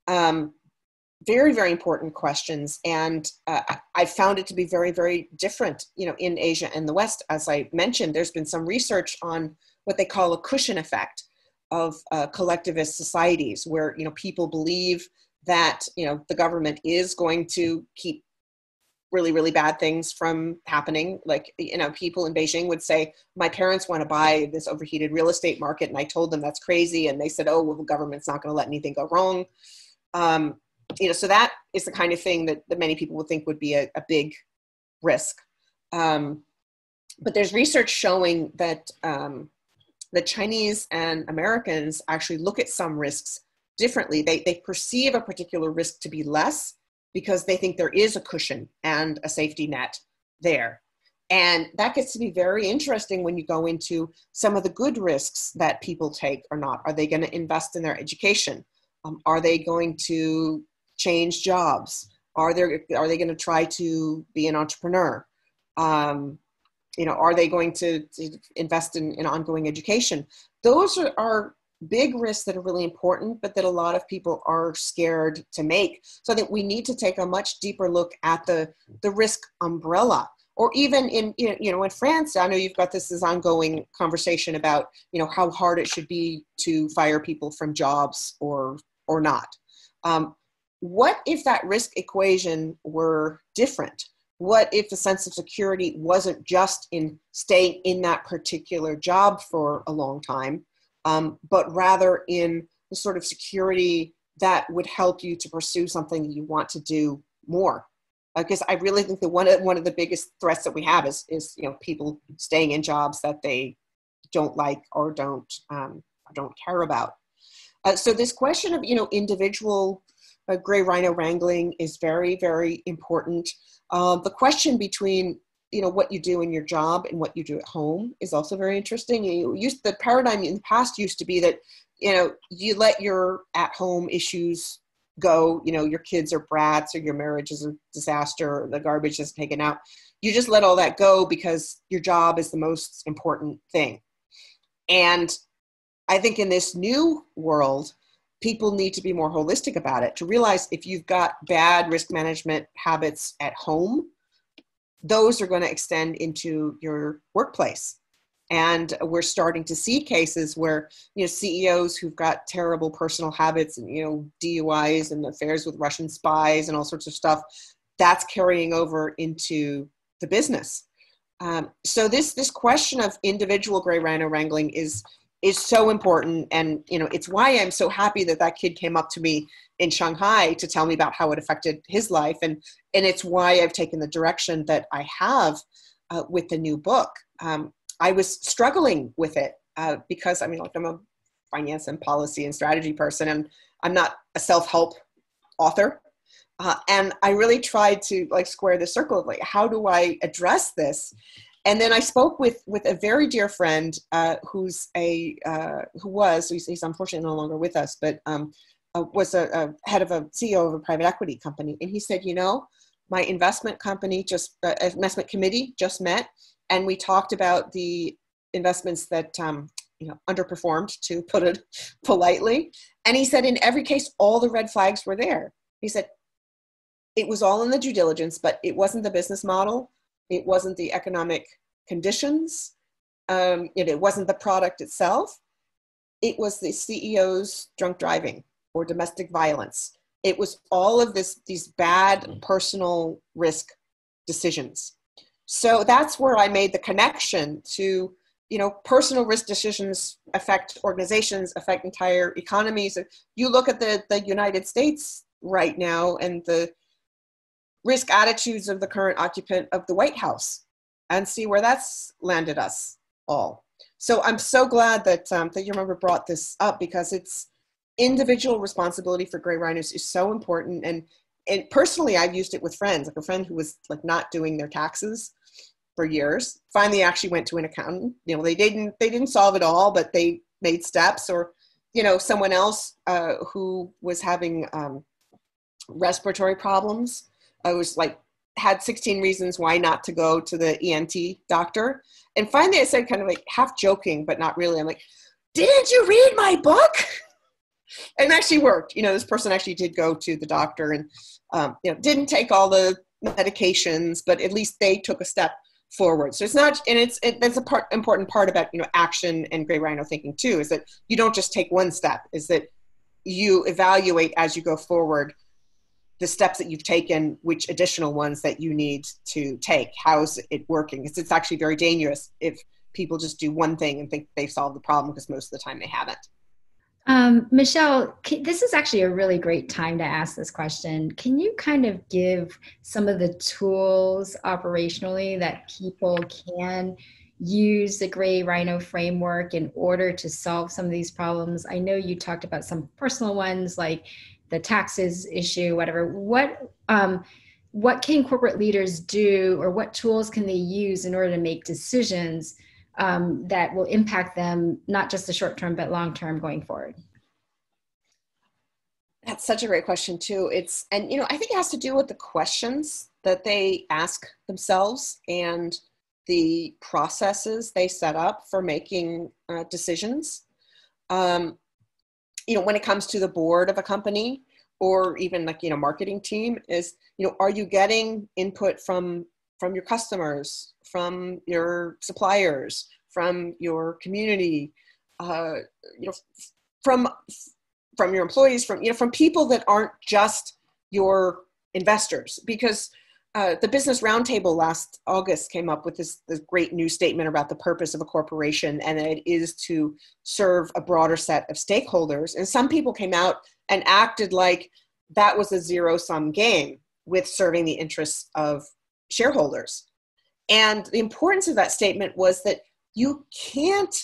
Very, very important questions. And I found it to be very, very different, in Asia and the West. As I mentioned, there's been some research on what they call a cushion effect of collectivist societies, where, people believe that, the government is going to keep really, really bad things from happening. Like, people in Beijing would say, my parents want to buy this overheated real estate market. And I told them that's crazy. And they said, oh, well, the government's not going to let anything go wrong. So that is the kind of thing that many people would think would be a big risk. But there's research showing that the Chinese and Americans actually look at some risks differently. They perceive a particular risk to be less because they think there is a cushion and a safety net there. And that gets to be very interesting when you go into some of the good risks that people take or not. Are they going to invest in their education? Are they going to change jobs? Are they going to try to be an entrepreneur? Are they going to invest in ongoing education? Those are big risks that are really important, but that a lot of people are scared to make. So I think we need to take a much deeper look at the risk umbrella. Or even in France, I know you've got this ongoing conversation about, how hard it should be to fire people from jobs or not. What if that risk equation were different? What if the sense of security wasn't just in staying in that particular job for a long time, but rather in the sort of security that would help you to pursue something that you want to do more? Because I really think that one of the biggest threats that we have is people staying in jobs that they don't like or don't care about. So this question of individual gray rhino wrangling is very, very important. The question between what you do in your job and what you do at home is also very interesting. The paradigm in the past used to be that you let your at-home issues go. Your kids are brats, or your marriage is a disaster, or the garbage is taken out. You just let all that go because your job is the most important thing. And I think in this new world, people need to be more holistic about it, to realize if you've got bad risk management habits at home, those are going to extend into your workplace. And we're starting to see cases where, CEOs who've got terrible personal habits and, DUIs and affairs with Russian spies and all sorts of stuff, that's carrying over into the business. So this question of individual gray rhino wrangling is so important. And, it's why I'm so happy that kid came up to me in Shanghai to tell me about how it affected his life. And it's why I've taken the direction that I have with the new book. I was struggling with it because I'm a finance and policy and strategy person, and I'm not a self-help author. And I really tried to square the circle of how do I address this? And then I spoke with a very dear friend he's unfortunately no longer with us, but was a head of a CEO of a private equity company. And he said, my investment committee just met, and we talked about the investments that underperformed, to put it politely. And he said, in every case, all the red flags were there. He said, it was all in the due diligence, but it wasn't the business model. It wasn't the economic conditions. It wasn't the product itself. It was the CEO's drunk driving or domestic violence. It was all of these bad personal risk decisions. So that's where I made the connection to, personal risk decisions affect organizations, affect entire economies. You look at the United States right now and the risk attitudes of the current occupant of the White House, and see where that's landed us all. So I'm so glad that you remember brought this up, because it's individual responsibility for gray rhinos is so important. And personally, I've used it with friends, like a friend who was not doing their taxes for years, finally actually went to an accountant. They didn't solve it all, but they made steps. Or, someone else who was having respiratory problems. I was had 16 reasons why not to go to the ENT doctor. And finally I said, kind of half joking, but not really, I'm like, didn't you read my book? And it actually worked. This person actually did go to the doctor and, didn't take all the medications, but at least they took a step forward. So it's not, and that's important part about, action and gray rhino thinking too, is that you don't just take one step, is that you evaluate as you go forward the steps that you've taken, which additional ones that you need to take. How's it working? Because it's actually very dangerous if people just do one thing and think they've solved the problem, because most of the time they haven't. Michele, this is actually a really great time to ask this question. Can you kind of give some of the tools operationally that people can use the Gray Rhino framework in order to solve some of these problems? I know you talked about some personal ones, like the taxes issue, whatever. What can corporate leaders do, or what tools can they use in order to make decisions that will impact them, not just the short term, but long term going forward? That's such a great question too. I think it has to do with the questions that they ask themselves and the processes they set up for making decisions. When it comes to the board of a company, or even marketing team, is, are you getting input from your customers, from your suppliers, from your community, from your employees, from people that aren't just your investors? Because the Business Roundtable last August came up with this great new statement about the purpose of a corporation, and that it is to serve a broader set of stakeholders. And some people came out and acted like that was a zero-sum game with serving the interests of shareholders. And the importance of that statement was that you can't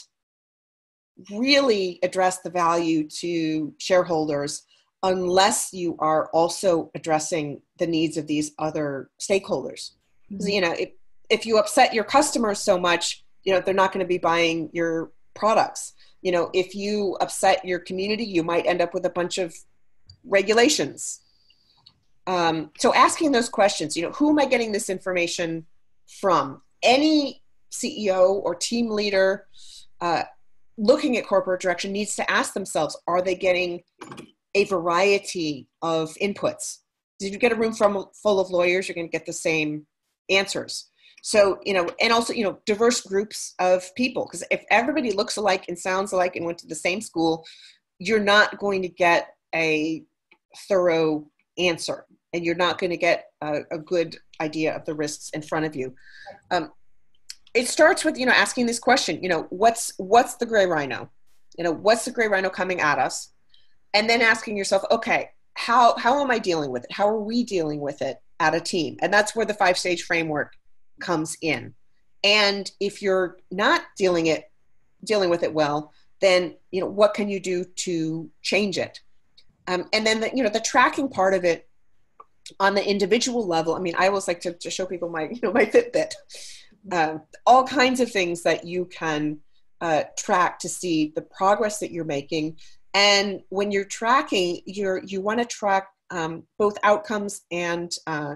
really address the value to shareholders unless you are also addressing the needs of these other stakeholders. Mm-hmm. If you upset your customers so much, they're not going to be buying your products. If you upset your community, you might end up with a bunch of regulations. So asking those questions, who am I getting this information from? Any CEO or team leader looking at corporate direction needs to ask themselves, are they getting a variety of inputs? If you get a room full of lawyers, you're going to get the same answers. So, and also, diverse groups of people, because if everybody looks alike and sounds alike and went to the same school, you're not going to get a thorough answer, and you're not going to get a good idea of the risks in front of you. It starts with, asking this question, what's the gray rhino? What's the gray rhino coming at us? And then asking yourself, okay, how am I dealing with it? How are we dealing with it at a team? And that's where the 5-stage framework comes in. And if you're not dealing with it well, then, what can you do to change it? And then the tracking part of it on the individual level. I mean, I always like to show people my Fitbit, all kinds of things that you can track to see the progress that you're making. And when you're tracking, you want to track both outcomes and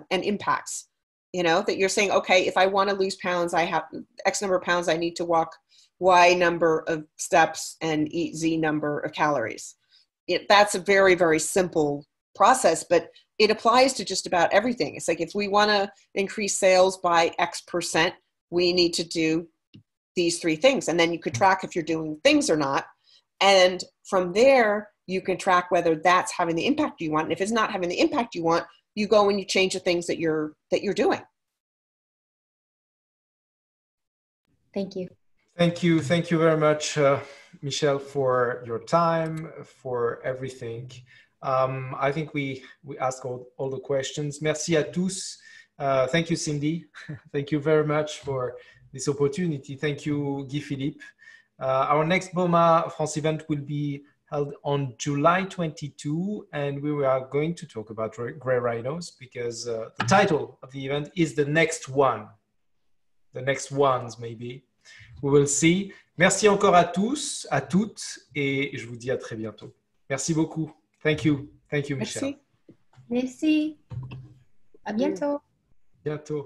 impacts. That you're saying, okay, if I want to lose pounds, I have X number of pounds, I need to walk Y number of steps and eat Z number of calories. That's a very, very simple process, but it applies to just about everything. It's like, if we want to increase sales by X%, we need to do these 3 things. And then you could track if you're doing things or not. And from there, you can track whether that's having the impact you want. And if it's not having the impact you want, you go and you change the things that you're doing. Thank you. Thank you. Thank you very much, Michele, for your time, for everything. I think we asked all the questions. Merci à tous. Thank you, Cindy. Thank you very much for this opportunity. Thank you, Guy Philippe. Our next BOMA France event will be held on July 22, and we are going to talk about gray rhinos, because the title of the event is The Next One. The next ones, maybe. We will see. Merci encore à tous, à toutes, et je vous dis à très bientôt. Merci beaucoup. Thank you. Thank you, Michele. Merci. À bientôt. Bientôt.